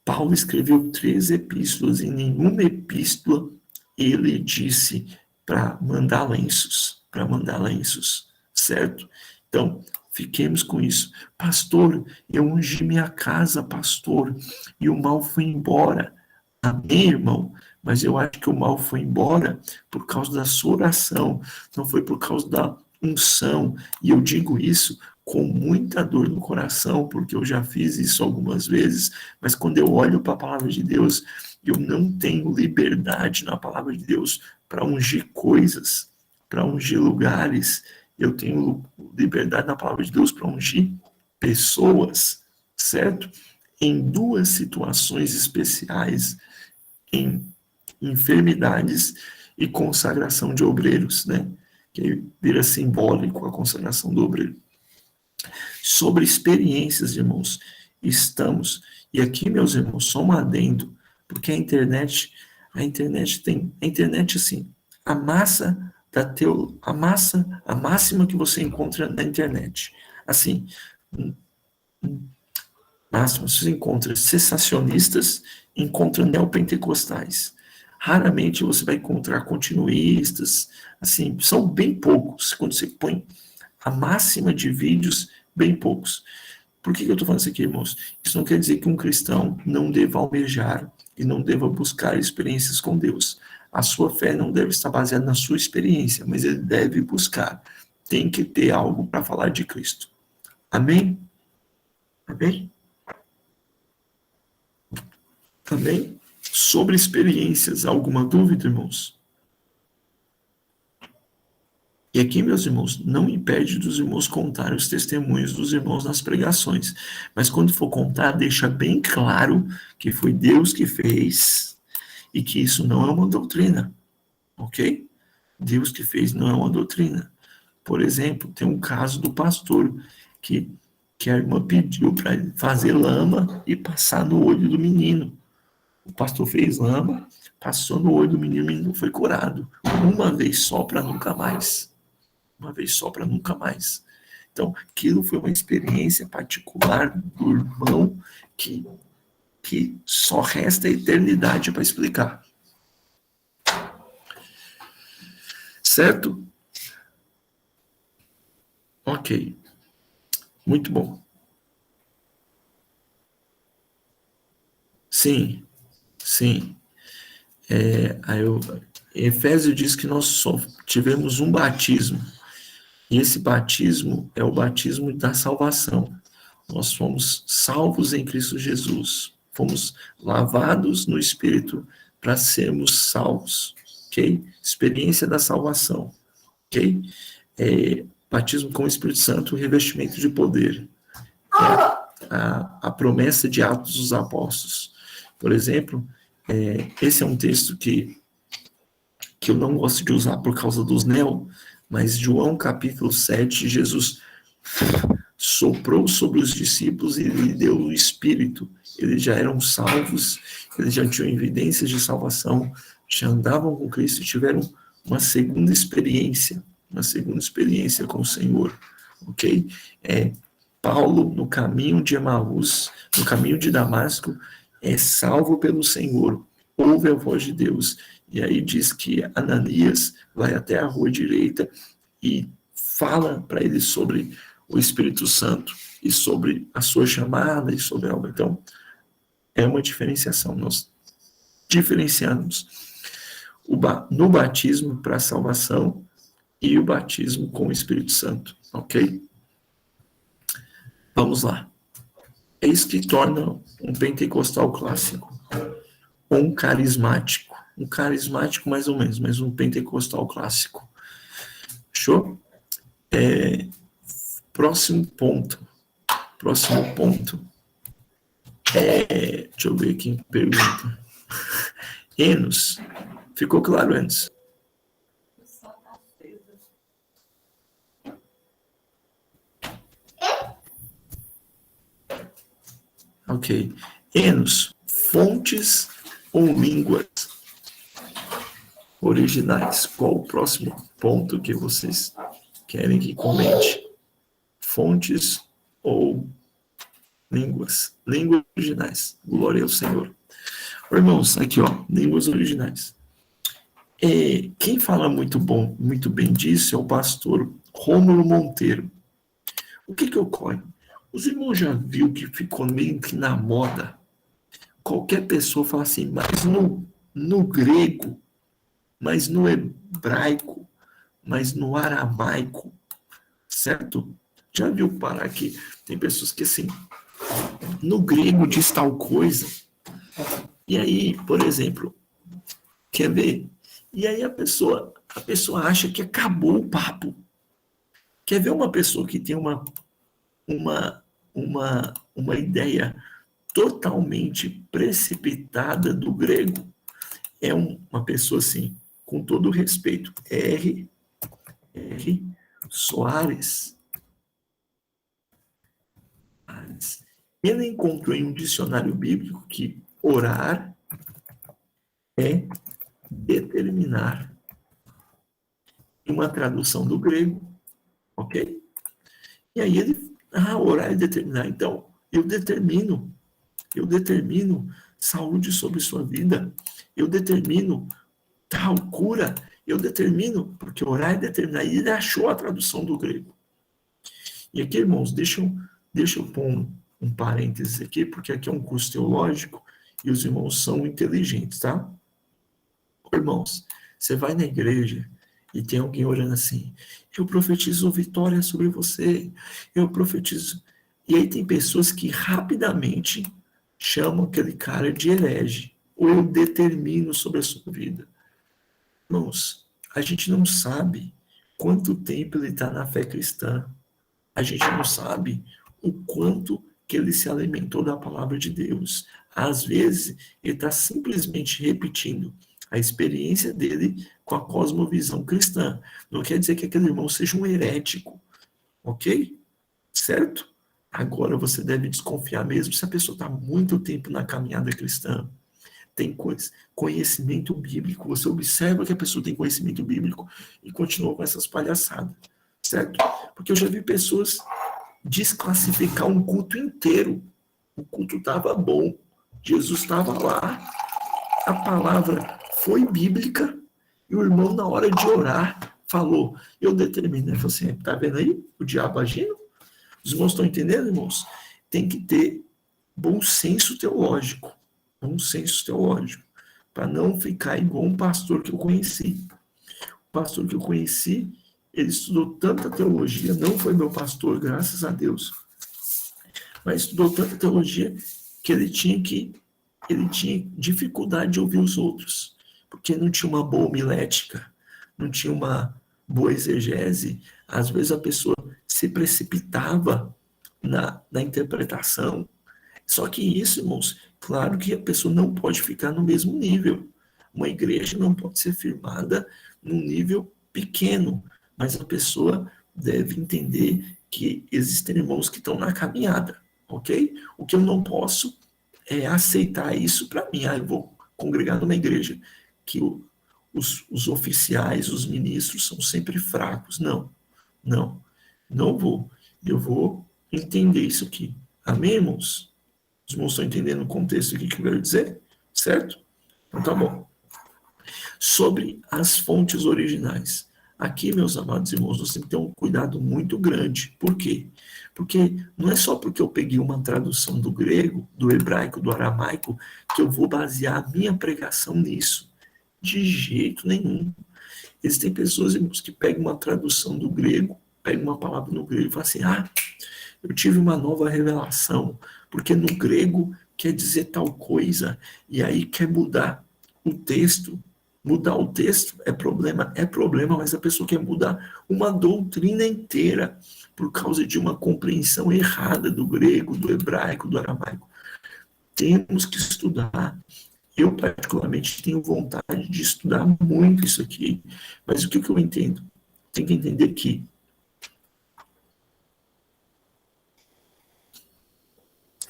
Paulo escreveu 3 epístolas, e em nenhuma epístola ele disse para mandar lenços, certo? Então, fiquemos com isso. Pastor, eu ungi minha casa, pastor, e o mal foi embora. Amém, irmão? Mas eu acho que o mal foi embora por causa da sua oração, não foi por causa da unção. E eu digo isso com muita dor no coração, porque eu já fiz isso algumas vezes, mas quando eu olho para a palavra de Deus, eu não tenho liberdade na palavra de Deus para ungir coisas, para ungir lugares. Eu tenho liberdade na palavra de Deus para ungir pessoas, certo? Em 2 situações especiais, em enfermidades e consagração de obreiros, né? Que vira simbólico a consagração do obreiro. Sobre experiências, irmãos, estamos, e aqui, meus irmãos, só um adendo, porque a internet assim, a máxima que você encontra na internet, assim, máximo você encontra cessacionistas, encontra neopentecostais. Raramente você vai encontrar continuistas, assim, são bem poucos. Quando você põe a máxima de vídeos, bem poucos. Por que eu estou falando isso aqui, irmãos? Isso não quer dizer que um cristão não deva almejar e não deva buscar experiências com Deus. A sua fé não deve estar baseada na sua experiência, mas ele deve buscar. Tem que ter algo para falar de Cristo. Amém? Amém? Também sobre experiências, alguma dúvida, irmãos? E aqui, meus irmãos, não impede dos irmãos contarem os testemunhos dos irmãos nas pregações, mas quando for contar, deixa bem claro que foi Deus que fez e que isso não é uma doutrina, ok? Deus que fez não é uma doutrina. Por exemplo, tem um caso do pastor que a irmã pediu para fazer lama e passar no olho do menino. O pastor fez lama, passou no olho do menino, o menino foi curado. Uma vez só para nunca mais. Uma vez só para nunca mais. Então, aquilo foi uma experiência particular do irmão que só resta a eternidade para explicar. Certo? Ok. Muito bom. Sim. Efésio diz que nós só tivemos um batismo. E esse batismo é o batismo da salvação. Nós fomos salvos em Cristo Jesus. Fomos lavados no Espírito para sermos salvos. Ok? Experiência da salvação. Ok? Batismo com o Espírito Santo, revestimento de poder. A promessa de Atos dos Apóstolos. Por exemplo, esse é um texto que eu não gosto de usar por causa dos neo, mas João capítulo 7, Jesus soprou sobre os discípulos e lhe deu o Espírito. Eles já eram salvos, eles já tinham evidências de salvação, já andavam com Cristo e tiveram uma segunda experiência com o Senhor, ok? Paulo, no caminho de Emaús, no caminho de Damasco, é salvo pelo Senhor. ouve a voz de Deus. E aí diz que Ananias vai até a rua direita e fala para ele sobre o Espírito Santo e sobre a sua chamada e sobre algo. Então, é uma diferenciação. Nós diferenciamos no batismo para a salvação e o batismo com o Espírito Santo, ok? Vamos lá. É isso que torna um pentecostal clássico, ou um carismático. Um carismático mais ou menos, mas um pentecostal clássico. Fechou? Próximo ponto. Deixa eu ver quem pergunta. Enos. Ficou claro antes? Ok. Enos. Fontes ou línguas originais? Qual o próximo ponto que vocês querem que comente? Fontes ou línguas? Línguas originais. Glória ao Senhor. Irmãos, aqui ó, línguas originais. Quem fala muito bem disso é o pastor Rômulo Monteiro. O que ocorre? Os irmãos já viu que ficou meio que na moda. Qualquer pessoa fala assim, mas no grego, mas no hebraico, mas no aramaico, certo? Já viu parar que tem pessoas que assim, no grego diz tal coisa, e aí, por exemplo, quer ver? E aí a pessoa acha que acabou o papo. Quer ver uma pessoa que tem uma ideia totalmente precipitada do grego? É uma pessoa assim, com todo o respeito, R. Soares. Ele encontrou em um dicionário bíblico que orar é determinar. Em uma tradução do grego, ok? E aí ele, orar é determinar. Então, eu determino saúde sobre sua vida, eu determino tal cura, eu determino, porque orar é determinar. E ele achou a tradução do grego. E aqui, irmãos, deixa eu pôr um parênteses aqui, porque aqui é um curso teológico e os irmãos são inteligentes, tá? Irmãos, você vai na igreja e tem alguém orando assim, eu profetizo vitória sobre você, eu profetizo. E aí tem pessoas que rapidamente chamam aquele cara de herege, ou eu determino sobre a sua vida. Irmãos, a gente não sabe quanto tempo ele está na fé cristã. A gente não sabe o quanto que ele se alimentou da palavra de Deus. Às vezes, ele está simplesmente repetindo a experiência dele com a cosmovisão cristã. Não quer dizer que aquele irmão seja um herético, ok? Certo? Agora você deve desconfiar mesmo se a pessoa está muito tempo na caminhada cristã, tem conhecimento bíblico, você observa que a pessoa tem conhecimento bíblico e continua com essas palhaçadas, certo? Porque eu já vi pessoas desclassificar um culto inteiro. O culto estava bom, Jesus estava lá, a palavra foi bíblica e o irmão, na hora de orar, falou, eu determino. Ele falou assim, tá vendo aí o diabo agindo? Os irmãos estão entendendo, irmãos? Tem que ter bom senso teológico, para não ficar igual um pastor que eu conheci. O pastor que eu conheci, ele estudou tanta teologia, não foi meu pastor, graças a Deus, mas estudou tanta teologia que ele tinha dificuldade de ouvir os outros, porque não tinha uma boa homilética, não tinha uma boa exegese. Às vezes a pessoa se precipitava na interpretação. Só que isso, irmãos, claro que a pessoa não pode ficar no mesmo nível. Uma igreja não pode ser firmada num nível pequeno, mas a pessoa deve entender que existem irmãos que estão na caminhada, ok? O que eu não posso é aceitar isso para mim. Eu vou congregar numa igreja que os oficiais, os ministros são sempre fracos. Não vou. Eu vou entender isso aqui. Amém, irmãos? Os irmãos estão entendendo o contexto aqui que eu quero dizer? Certo? Então tá bom. Sobre as fontes originais. Aqui, meus amados irmãos, nós temos que ter um cuidado muito grande. Por quê? Porque não é só porque eu peguei uma tradução do grego, do hebraico, do aramaico, que eu vou basear a minha pregação nisso. De jeito nenhum. Existem pessoas, irmãos, que pegam uma tradução do grego, pegam uma palavra no grego e falam assim, eu tive uma nova revelação, porque no grego quer dizer tal coisa, e aí quer mudar o texto. Mudar o texto é problema, mas a pessoa quer mudar uma doutrina inteira por causa de uma compreensão errada do grego, do hebraico, do aramaico. Temos que estudar. Eu, particularmente, tenho vontade de estudar muito isso aqui, mas o que eu entendo? Tem que entender que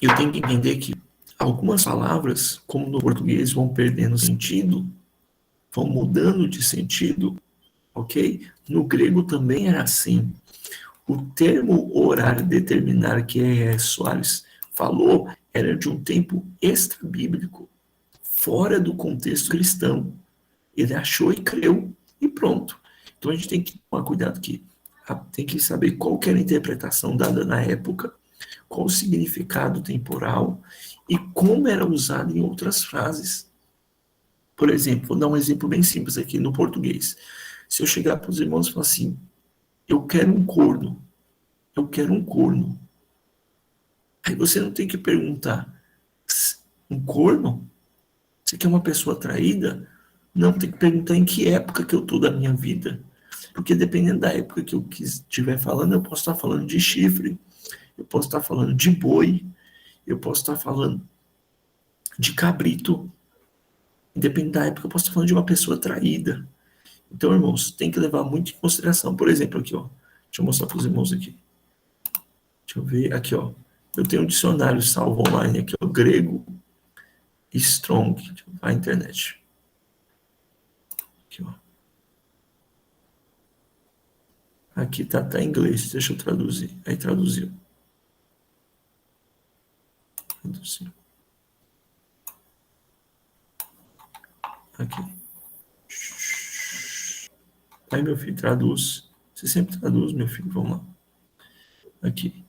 eu tenho que entender que algumas palavras, como no português, vão perdendo sentido, vão mudando de sentido, ok? No grego também era assim. O termo orar, determinar, que R.R. Soares falou, era de um tempo extra-bíblico, fora do contexto cristão. Ele achou e creu, e pronto. Então a gente tem que tomar cuidado aqui. Tem que saber qual que era a interpretação dada na época, qual o significado temporal e como era usado em outras frases. Por exemplo, vou dar um exemplo bem simples aqui no português. Se eu chegar para os irmãos e falar assim, eu quero um corno, eu quero um corno. Aí você não tem que perguntar, um corno? Você quer uma pessoa traída? Não, tem que perguntar em que época que eu estou da minha vida. Porque dependendo da época que eu estiver falando, eu posso estar falando de chifre, eu posso estar falando de boi, eu posso estar falando de cabrito. Dependendo da época, eu posso estar falando de uma pessoa traída. Então, irmãos, tem que levar muito em consideração. Por exemplo, aqui, ó. Deixa eu mostrar para os irmãos aqui. Deixa eu ver. Aqui, ó. Eu tenho um dicionário salvo online aqui, ó. Grego Strong. Deixa eu ver a internet. Aqui, ó. Aqui tá em inglês. Deixa eu traduzir. Aí traduziu. Traduziu. Aqui. Aí, meu filho, traduz. Você sempre traduz, meu filho. Vamos lá. Aqui.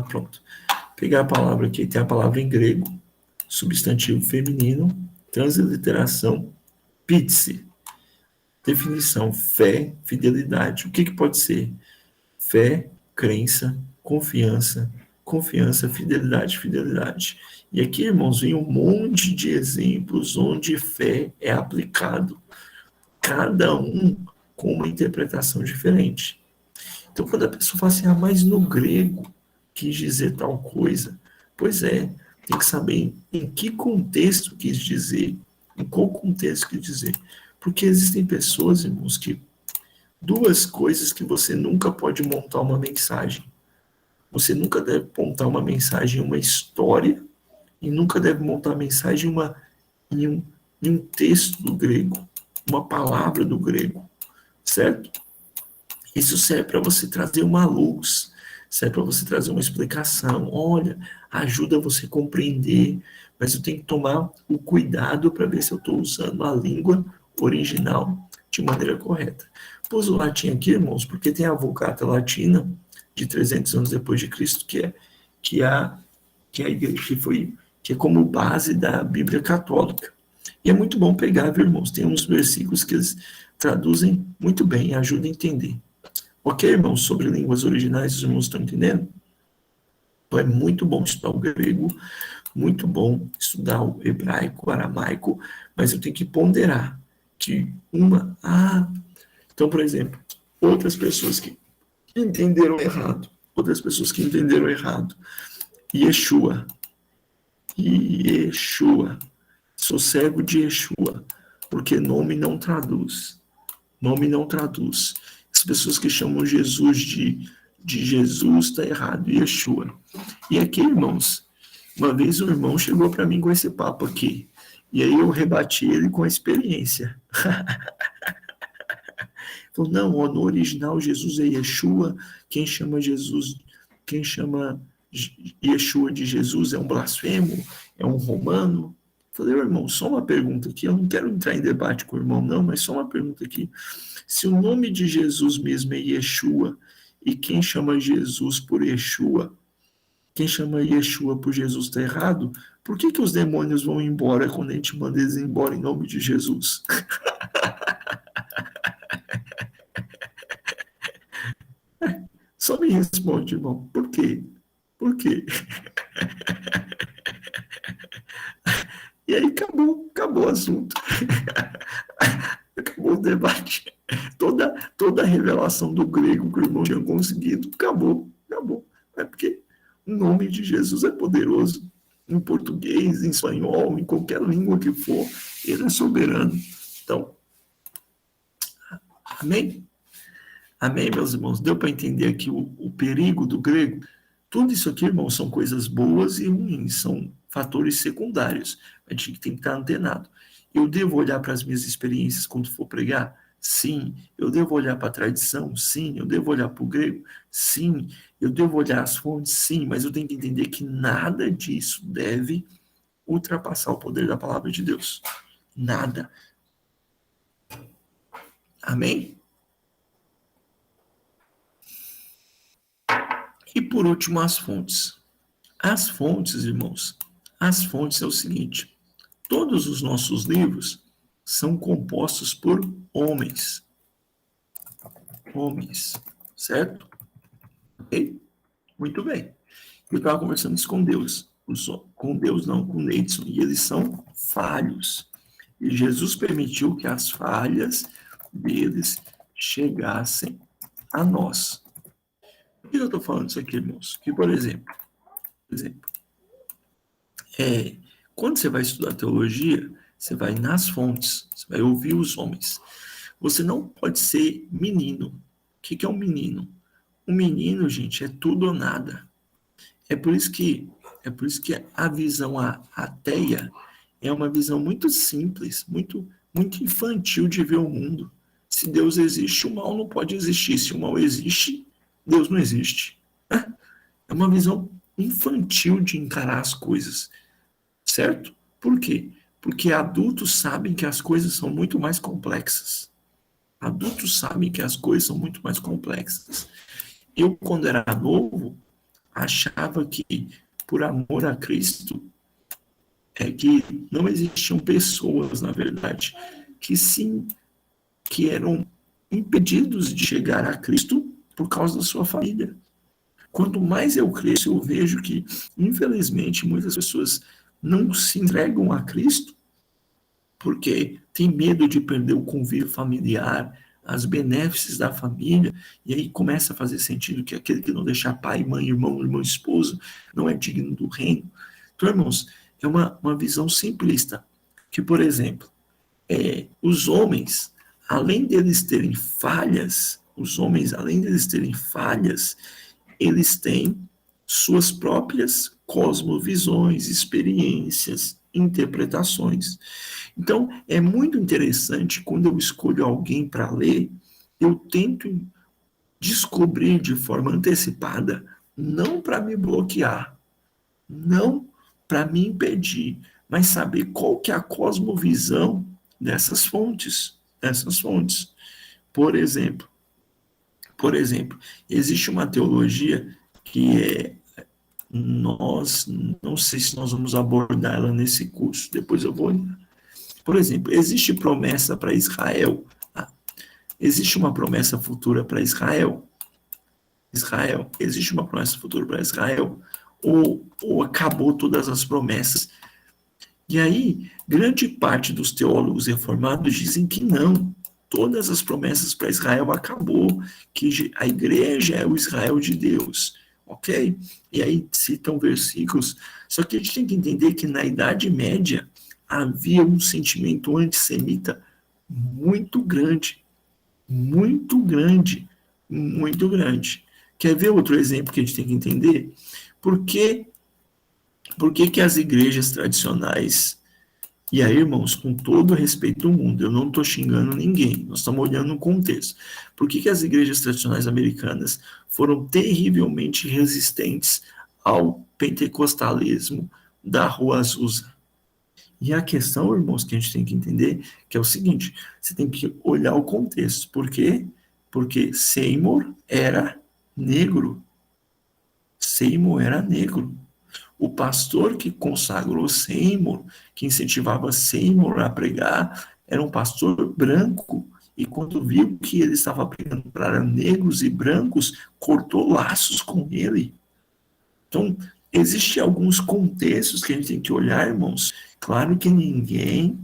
Pronto. Pegar a palavra aqui. Tem a palavra em grego. Substantivo feminino. Transliteração. Pizzi. Definição. Fé, fidelidade. O que pode ser? Fé, crença, confiança, confiança, fidelidade, fidelidade. E aqui, irmãos, vem um monte de exemplos onde fé é aplicado, cada um com uma interpretação diferente. Então, quando a pessoa fala assim, mas no grego quis dizer tal coisa, pois é, tem que saber em que contexto quis dizer, em qual contexto quis dizer. Porque existem pessoas, irmãos, que duas coisas que você nunca pode montar uma mensagem. Você nunca deve montar uma mensagem em uma história e nunca deve montar uma mensagem em um texto do grego, uma palavra do grego, certo? Isso serve para você trazer uma luz, serve para você trazer uma explicação. Olha, ajuda você a compreender, mas eu tenho que tomar o cuidado para ver se eu estou usando a língua original de maneira correta. Pus o latim aqui, irmãos, porque tem a Vulgata Latina de 300 anos depois de Cristo, que a igreja que é como base da Bíblia Católica. E é muito bom pegar, viu, irmãos? Tem uns versículos que eles traduzem muito bem, ajudam a entender. Ok, irmãos? Sobre línguas originais, os irmãos estão entendendo? Então é muito bom estudar o grego, muito bom estudar o hebraico, o aramaico, mas eu tenho que ponderar que então, por exemplo, outras pessoas que entenderam errado, Yeshua, sou cego de Yeshua, porque nome não traduz, as pessoas que chamam Jesus de Jesus está errado, Yeshua. E aqui, irmãos, uma vez um irmão chegou para mim com esse papo aqui, e aí eu rebati ele com a experiência. Falou, não, no original Jesus é Yeshua, quem chama Yeshua de Jesus é um blasfemo, é um romano. Falei, irmão, só uma pergunta aqui, eu não quero entrar em debate com o irmão, não, mas só uma pergunta aqui. Se o nome de Jesus mesmo é Yeshua, e quem chama Jesus por Yeshua, quem chama Yeshua por Jesus está errado, por que que os demônios vão embora quando a gente manda eles embora em nome de Jesus? Só me responde, irmão, por quê? Por quê? E aí acabou o assunto. Acabou o debate. Toda a revelação do grego que o irmão tinha conseguido, acabou. É porque o nome de Jesus é poderoso. Em português, em espanhol, em qualquer língua que for, ele é soberano. Então, amém? Amém, meus irmãos? Deu para entender aqui o perigo do grego? Tudo isso aqui, irmãos, são coisas boas e ruins, são fatores secundários. A gente tem que estar antenado. Eu devo olhar para as minhas experiências quando for pregar? Sim. Eu devo olhar para a tradição? Sim. Eu devo olhar para o grego? Sim. Eu devo olhar as fontes? Sim. Mas eu tenho que entender que nada disso deve ultrapassar o poder da palavra de Deus. Nada. Amém? E por último, as fontes. As fontes, irmãos, as fontes é o seguinte: todos os nossos livros são compostos por homens. Homens, certo? Ok? Muito bem. Eu estava conversando isso com Deus. Com Deus não, com Neidson. E eles são falhos. E Jesus permitiu que as falhas deles chegassem a nós. Por que eu estou falando isso aqui, irmãos? Que, por exemplo, quando você vai estudar teologia, você vai nas fontes, você vai ouvir os homens. Você não pode ser menino. O que é um menino? Um menino, gente, é tudo ou nada. É por isso que a visão ateia é uma visão muito simples, muito infantil de ver o mundo. Se Deus existe, o mal não pode existir. Se o mal existe, Deus não existe. É uma visão infantil de encarar as coisas. Certo? Por quê? Porque adultos sabem que as coisas são muito mais complexas. Adultos sabem que as coisas são muito mais complexas. Eu, quando era novo, achava que, por amor a Cristo, que não existiam pessoas, na verdade, que sim, que eram impedidos de chegar a Cristo por causa da sua família. Quanto mais eu cresço, eu vejo que, infelizmente, muitas pessoas não se entregam a Cristo porque tem medo de perder o convívio familiar, as benéfices da família, e aí começa a fazer sentido que aquele que não deixar pai, mãe, irmão, esposo, não é digno do reino. Então, irmãos, é uma visão simplista, que, por exemplo, os homens, além deles terem falhas, eles têm suas próprias cosmovisões, experiências, interpretações. Então, é muito interessante quando eu escolho alguém para ler, eu tento descobrir de forma antecipada, não para me bloquear, não para me impedir, mas saber qual que é a cosmovisão dessas fontes, Por exemplo, existe uma teologia que nós, não sei se nós vamos abordar ela nesse curso, depois eu vou olhar. Por exemplo, existe promessa para Israel? Existe uma promessa futura para Israel? Existe uma promessa futura para Israel? Ou acabou todas as promessas? E aí, grande parte dos teólogos reformados dizem que não. Todas as promessas para Israel acabou, que a igreja é o Israel de Deus, ok? E aí citam versículos. Só que a gente tem que entender que na Idade Média havia um sentimento antissemita muito grande, muito grande, muito grande. Quer ver outro exemplo que a gente tem que entender? Por que as igrejas tradicionais, e aí, irmãos, com todo o respeito do mundo, eu não estou xingando ninguém, nós estamos olhando o contexto. Por que as igrejas tradicionais americanas foram terrivelmente resistentes ao pentecostalismo da Rua Azusa? E a questão, irmãos, que a gente tem que entender, que é o seguinte, você tem que olhar o contexto. Por quê? Porque Seymour era negro. Seymour era negro. O pastor que consagrou Seymour, que incentivava Seymour a pregar, era um pastor branco. E quando viu que ele estava pregando para negros e brancos, cortou laços com ele. Então, existem alguns contextos que a gente tem que olhar, irmãos. Claro que ninguém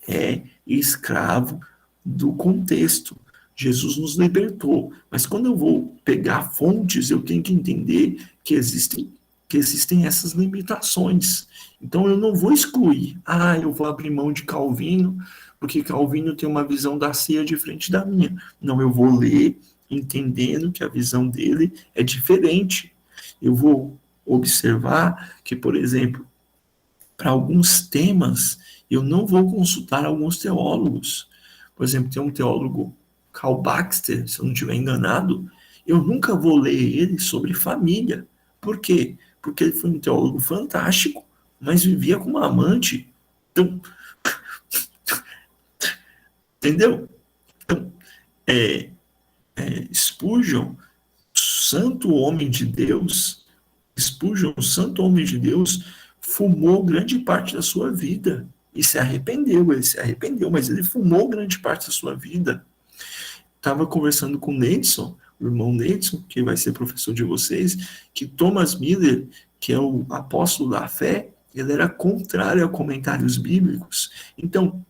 é escravo do contexto. Jesus nos libertou. Mas quando eu vou pegar fontes, eu tenho que entender que existem essas limitações. Então eu não vou excluir. Eu vou abrir mão de Calvino, porque Calvino tem uma visão da ceia diferente da minha. Não, eu vou ler entendendo que a visão dele é diferente. Eu vou observar que, por exemplo, para alguns temas, eu não vou consultar alguns teólogos. Por exemplo, tem um teólogo, Karl Baxter, se eu não estiver enganado, eu nunca vou ler ele sobre família. Por quê? Porque ele foi um teólogo fantástico, mas vivia com uma amante. Então, entendeu? Então, Spurgeon, santo homem de Deus, Spurgeon, santo homem de Deus, fumou grande parte da sua vida e ele se arrependeu, mas ele fumou grande parte da sua vida. Estava conversando com o Neidson, o irmão Neidson, que vai ser professor de vocês, que Thomas Miller, que é o apóstolo da fé, ele era contrário a comentários bíblicos. Então,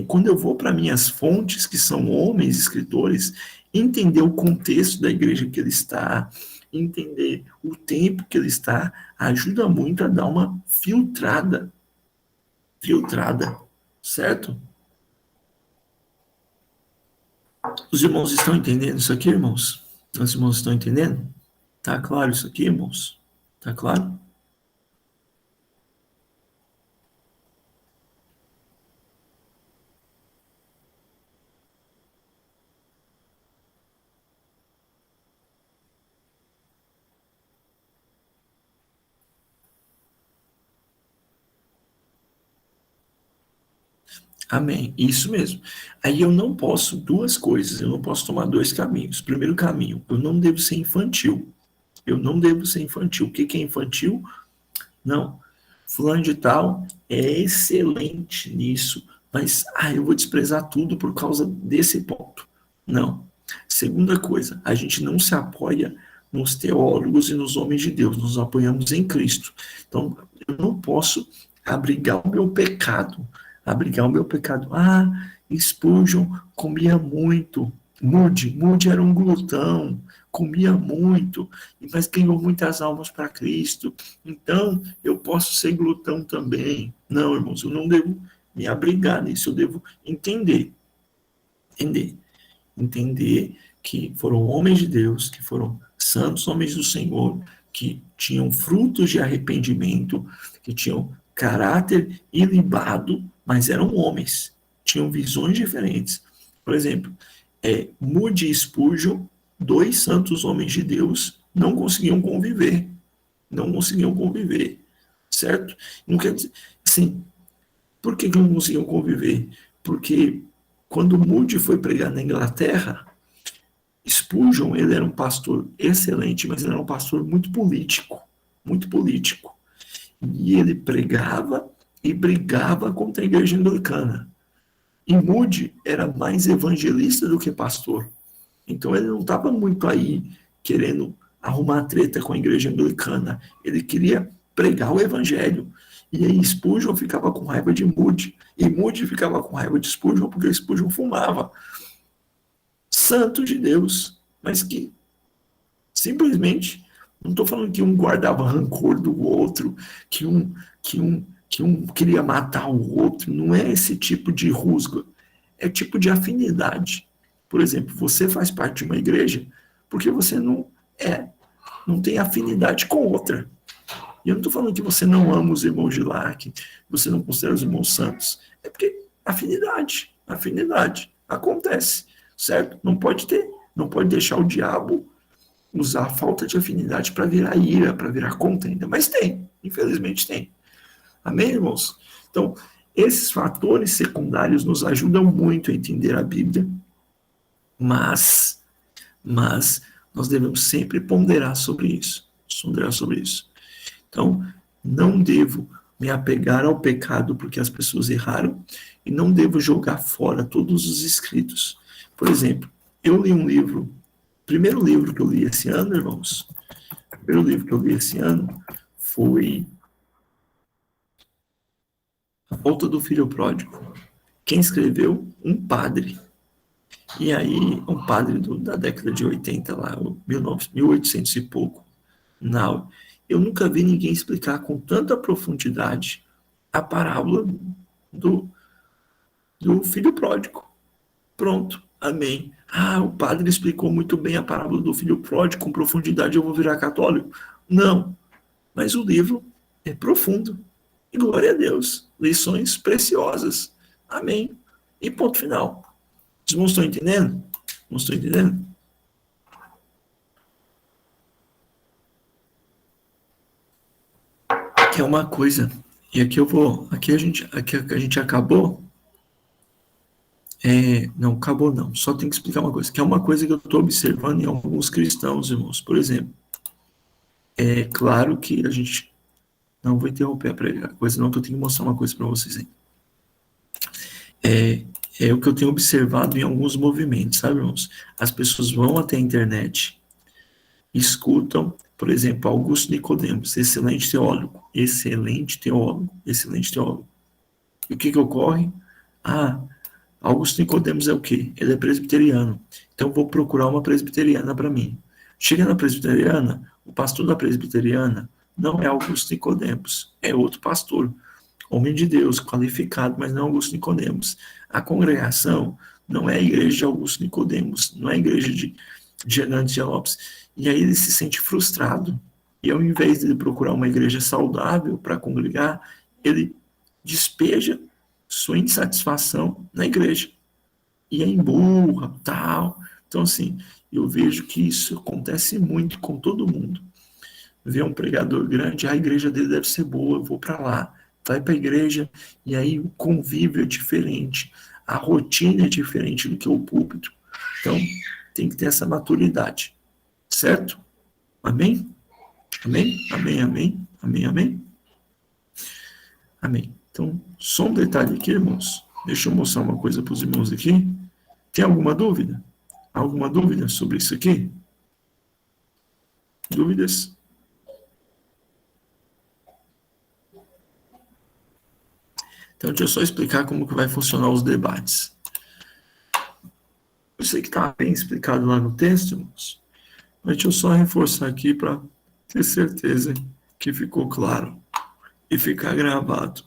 quando eu vou para minhas fontes, que são homens, escritores, entender o contexto da igreja que ele está, entender o tempo que ele está, ajuda muito a dar uma filtrada, certo? Os irmãos estão entendendo isso aqui, irmãos? Os irmãos estão entendendo? Tá claro isso aqui, irmãos? Tá claro? Amém. Isso mesmo. Aí eu não posso duas coisas, eu não posso tomar dois caminhos. Primeiro caminho, eu não devo ser infantil. Eu não devo ser infantil. O que é infantil? Não. Fulano de tal é excelente nisso, mas eu vou desprezar tudo por causa desse ponto. Não. Segunda coisa, a gente não se apoia nos teólogos e nos homens de Deus, nos apoiamos em Cristo. Então, eu não posso abrigar o meu pecado. Spurgeon comia muito. Moody era um glutão, comia muito, mas ganhou muitas almas para Cristo. Então, eu posso ser glutão também. Não, irmãos, eu não devo me abrigar nisso, eu devo entender que foram homens de Deus, que foram santos homens do Senhor, que tinham frutos de arrependimento, que tinham caráter ilibado, mas eram homens, tinham visões diferentes. Por exemplo, Moody e Spurgeon, dois santos homens de Deus, não conseguiam conviver, certo? Não quer dizer, assim, por que não conseguiam conviver? Porque quando Moody foi pregar na Inglaterra, Spurgeon, ele era um pastor excelente, mas ele era um pastor muito político, muito político. E ele pregava e brigava contra a igreja anglicana. E Moody era mais evangelista do que pastor. Então ele não estava muito aí querendo arrumar treta com a igreja anglicana. Ele queria pregar o evangelho. E aí Spurgeon ficava com raiva de Moody. E Moody ficava com raiva de Spurgeon porque Spurgeon fumava. Santo de Deus. Mas que simplesmente, não estou falando que um guardava rancor do outro, que um queria matar o outro. Não é esse tipo de rusga. É tipo de afinidade. Por exemplo, você faz parte de uma igreja porque você não tem afinidade com outra. E eu não estou falando que você não ama os irmãos de lá, que você não considera os irmãos santos. É porque afinidade acontece, certo? Não pode deixar o diabo usar a falta de afinidade para virar ira, para virar contenda. Mas tem, infelizmente tem. Amém, irmãos? Então, esses fatores secundários nos ajudam muito a entender a Bíblia, mas nós devemos sempre ponderar sobre isso. Ponderar sobre isso. Então, não devo me apegar ao pecado porque as pessoas erraram e não devo jogar fora todos os escritos. Por exemplo, eu li um livro, o primeiro livro que eu li esse ano, irmãos, o primeiro livro que eu li esse ano foi A Volta do Filho Pródigo. Quem escreveu? Um padre. E aí, um padre da década de 80, lá, 1800 e pouco. Não, eu nunca vi ninguém explicar com tanta profundidade a parábola do, do filho pródigo. Pronto, amém. Ah, o padre explicou muito bem a parábola do filho pródigo, com profundidade eu vou virar católico. Não, mas o livro é profundo. E glória a Deus, lições preciosas. Amém. E ponto final. Vocês não estão entendendo? Não estão entendendo? Que é uma coisa, e aqui eu vou, aqui a gente acabou, não, acabou não, só tem que explicar uma coisa, que é uma coisa que eu estou observando em alguns cristãos, irmãos, por exemplo, é claro que a gente, não vou interromper a coisa não, que eu tenho que mostrar uma coisa para vocês aí. É o que eu tenho observado em alguns movimentos, sabe, irmãos? As pessoas vão até a internet, escutam, por exemplo, Augusto Nicodemos, excelente teólogo, excelente teólogo, excelente teólogo. E o que ocorre? Ah, Augusto Nicodemos é o quê? Ele é presbiteriano. Então vou procurar uma presbiteriana para mim. Chega na presbiteriana, o pastor da presbiteriana não é Augusto Nicodemos, é outro pastor, homem de Deus, qualificado, mas não Augusto Nicodemos. A congregação não é a igreja de Augusto Nicodemos, não é a igreja de Hernandes de Lopes. E aí ele se sente frustrado. E ao invés de ele procurar uma igreja saudável para congregar, ele despeja sua insatisfação na igreja. E aí emburra, tal. Então, assim, eu vejo que isso acontece muito com todo mundo. Vê um pregador grande, a igreja dele deve ser boa, eu vou para lá. Vai para a igreja, e aí o convívio é diferente, a rotina é diferente do que o púlpito. Então, tem que ter essa maturidade. Certo? Amém? Amém? Amém, amém, amém, amém? Amém. Então, só um detalhe aqui, irmãos. Deixa eu mostrar uma coisa para os irmãos aqui. Tem alguma dúvida? Alguma dúvida sobre isso aqui? Dúvidas? Então, deixa eu só explicar como que vai funcionar os debates. Eu sei que está bem explicado lá no texto, irmãos, mas deixa eu só reforçar aqui para ter certeza que ficou claro e ficar gravado.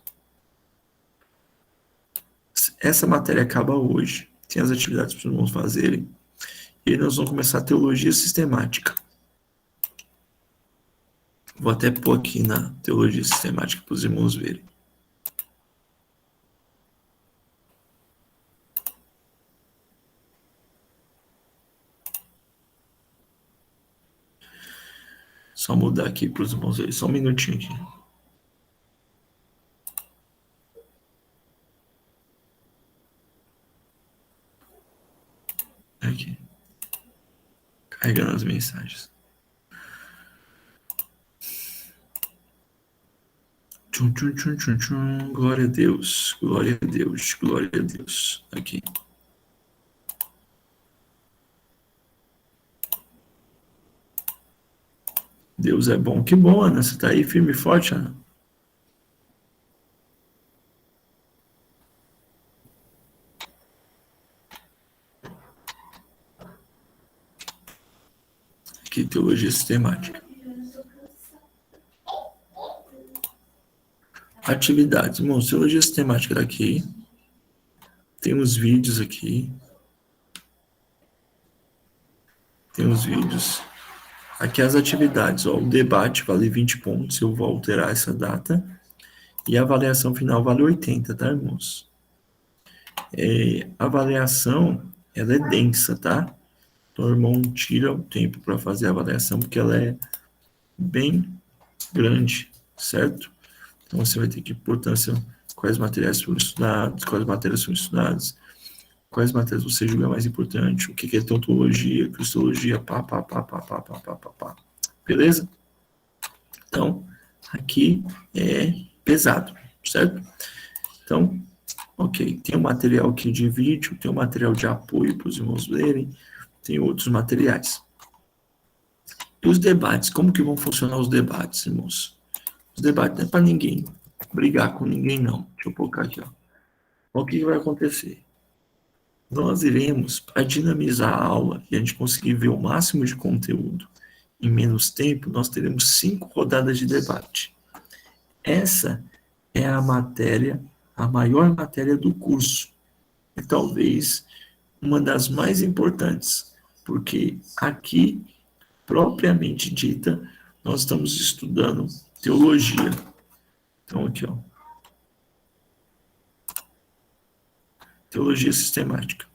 Essa matéria acaba hoje, tem as atividades para os irmãos fazerem, e aí nós vamos começar a teologia sistemática. Vou até pôr aqui na teologia sistemática para os irmãos verem. Só mudar aqui para os irmãos verem, só um minutinho aqui. Aqui. Carregando as mensagens. Tchum, tchum, tchum, tchum, tchum. Glória a Deus, glória a Deus, glória a Deus. Aqui. Deus é bom. Que bom, Ana. Você está aí firme e forte, Ana? Aqui, teologia sistemática. Atividades. Irmãos, teologia sistemática daqui. Tem uns vídeos aqui. Tem uns vídeos. Aqui as atividades. Ó, o debate vale 20 pontos. Eu vou alterar essa data. E a avaliação final vale 80, tá, irmãos? A avaliação, ela é densa, tá? Então, o irmão tira o tempo para fazer a avaliação, porque ela é bem grande, certo? Então, você vai ter que importância, quais materiais foram estudados, quais matérias foram estudadas, quais matérias você julga mais importante, o que é teologia, cristologia, pá. Beleza? Então, aqui é pesado, certo? Então, ok, tem um material aqui de vídeo, tem um material de apoio para os irmãos lerem, tem outros materiais. E os debates, como que vão funcionar os debates, irmãos? Os debates não é para ninguém brigar com ninguém, não. Deixa eu colocar aqui, ó. O que vai acontecer? Nós iremos, para dinamizar a aula e a gente conseguir ver o máximo de conteúdo em menos tempo, nós teremos 5 rodadas de debate. Essa é a matéria, a maior matéria do curso. E talvez uma das mais importantes, porque aqui, propriamente dita, nós estamos estudando teologia. Então, aqui, ó. Teologia sistemática.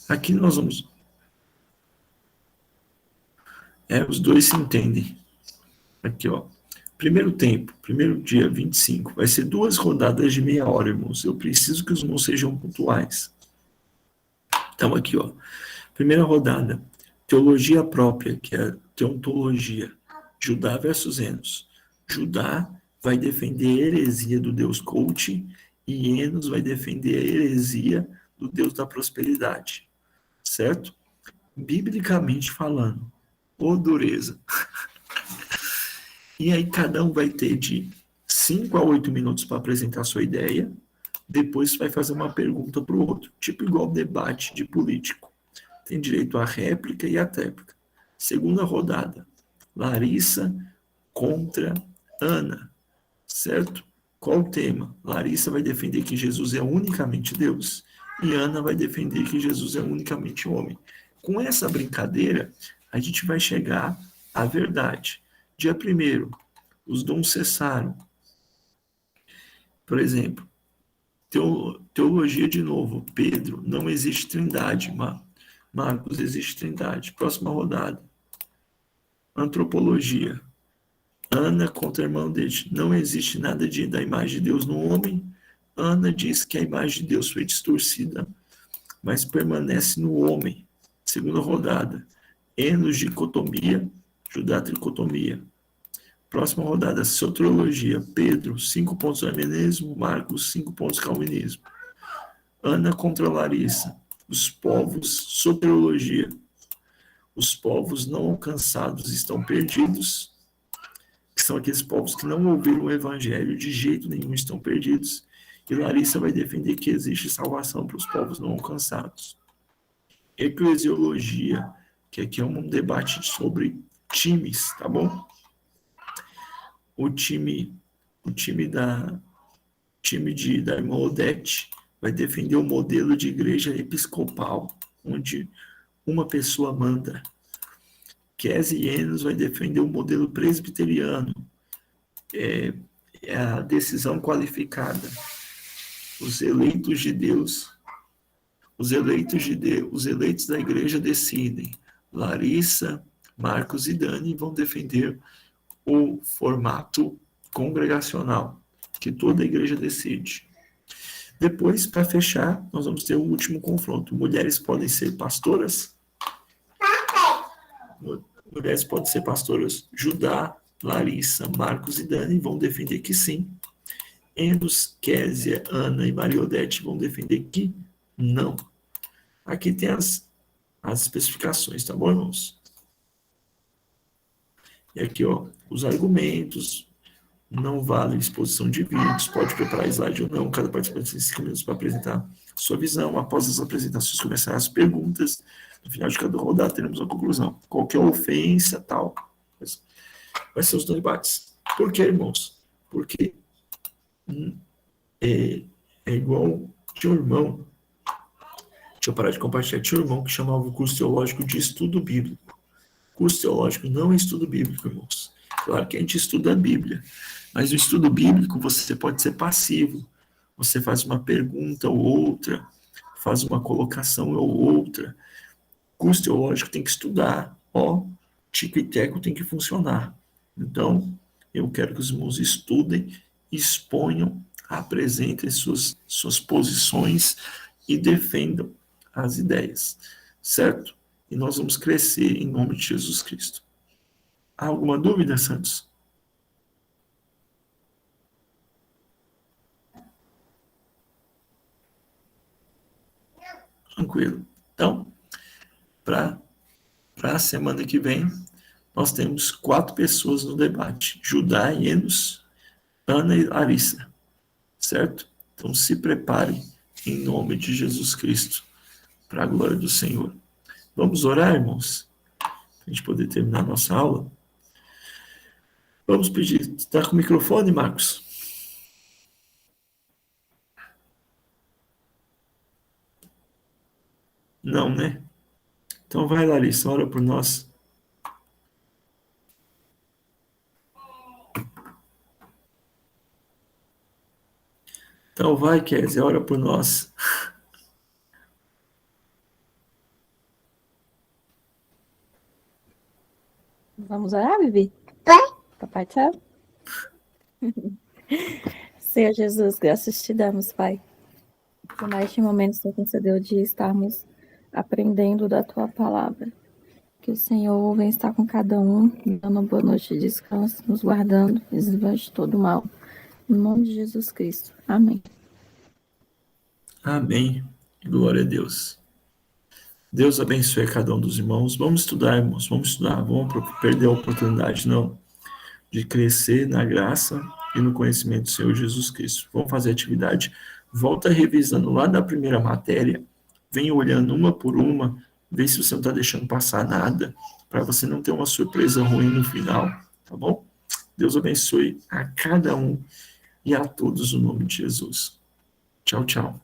Aqui nós vamos... os dois se entendem. Aqui, ó. Primeiro tempo, primeiro dia, 25. Vai ser 2 rodadas de meia hora, irmãos. Eu preciso que os irmãos sejam pontuais. Então, aqui, ó. Primeira rodada, teologia própria, que é a teontologia. Judá versus Enos. Judá vai defender a heresia do Deus coach e Enos vai defender a heresia do Deus da prosperidade. Certo? Biblicamente falando. Ô dureza. E aí cada um vai ter de 5 a 8 minutos para apresentar a sua ideia. Depois vai fazer uma pergunta para o outro. Tipo igual debate de político. Tem direito à réplica e à tréplica. Segunda rodada. Larissa contra Ana. Certo? Qual o tema? Larissa vai defender que Jesus é unicamente Deus. E Ana vai defender que Jesus é unicamente homem. Com essa brincadeira, a gente vai chegar à verdade. Dia 1º, os dons cessaram. Por exemplo, teologia de novo. Pedro, não existe trindade. Marcos, existe trindade. Próxima rodada. Antropologia. Ana contra a irmã dele. Não existe nada da imagem de Deus no homem. Ana diz que a imagem de Deus foi distorcida, mas permanece no homem. Segunda rodada. Enos, dicotomia. Judá, tricotomia. Próxima rodada, soteriologia. Pedro, 5 pontos arminianismo. Marcos, 5 pontos calvinismo. Ana contra Larissa. Os povos, soteriologia. Os povos não alcançados estão perdidos. Que são aqueles povos que não ouviram o evangelho de jeito nenhum, estão perdidos. E Larissa vai defender que existe salvação para os povos não alcançados. Eclesiologia, que aqui é um debate sobre times, tá bom? O time da irmã Odete vai defender o modelo de igreja episcopal, onde uma pessoa manda. Kese Enos vai defender o modelo presbiteriano, é a decisão qualificada. Os eleitos de Deus, os eleitos da igreja decidem. Larissa, Marcos e Dani vão defender o formato congregacional, que toda a igreja decide. Depois, para fechar, nós vamos ter o último confronto. Mulheres podem ser pastoras? Mulheres podem ser pastoras. Judá, Larissa, Marcos e Dani vão defender que sim. Enos, Késia, Ana e Mariodete vão defender que não. Aqui tem as especificações, tá bom, irmãos? E aqui, ó, os argumentos, não vale exposição de vídeos, pode preparar slide ou não, cada participante tem 5 minutos para apresentar sua visão. Após as apresentações começarem as perguntas, no final de cada rodada teremos a conclusão. Qualquer ofensa, tal, vai ser os debates. Por quê, irmãos? Porque é igual, tinha um irmão, deixa eu parar de compartilhar, tinha um irmão que chamava o curso teológico de estudo bíblico. Curso teológico não é estudo bíblico, irmãos. Claro que a gente estuda a Bíblia, mas o estudo bíblico você pode ser passivo. Você faz uma pergunta ou outra, faz uma colocação ou outra. Curso teológico tem que estudar, ó, tico e teco tem que funcionar. Então, eu quero que os irmãos estudem exponham, apresentem suas posições e defendam as ideias, certo? E nós vamos crescer em nome de Jesus Cristo. Há alguma dúvida, Santos? Tranquilo. Então, para a semana que vem, nós temos 4 pessoas no debate: Judá, Enos, Ana e Larissa, certo? Então, se prepare em nome de Jesus Cristo, para a glória do Senhor. Vamos orar, irmãos, para a gente poder terminar a nossa aula. Vamos pedir. Está com o microfone, Marcos? Não, né? Então vai, Larissa, ora por nós. Então vai, Kézia, ora por nós. Vamos orar, Bibi? Papai do céu? Senhor Jesus, graças te damos, Pai. Por mais este momento que você concedeu de estarmos aprendendo da tua palavra. Que o Senhor venha estar com cada um, dando uma boa noite de descanso, nos guardando, livrando de todo mal. Em nome de Jesus Cristo. Amém. Amém. Glória a Deus. Deus abençoe cada um dos irmãos. Vamos estudar, irmãos. Vamos estudar. Vamos perder a oportunidade, não, de crescer na graça e no conhecimento do Senhor Jesus Cristo. Vamos fazer atividade. Volta revisando lá da primeira matéria. Vem olhando uma por uma. Vê se você não está deixando passar nada, para você não ter uma surpresa ruim no final, tá bom? Deus abençoe a cada um e a todos no nome de Jesus. Tchau, tchau.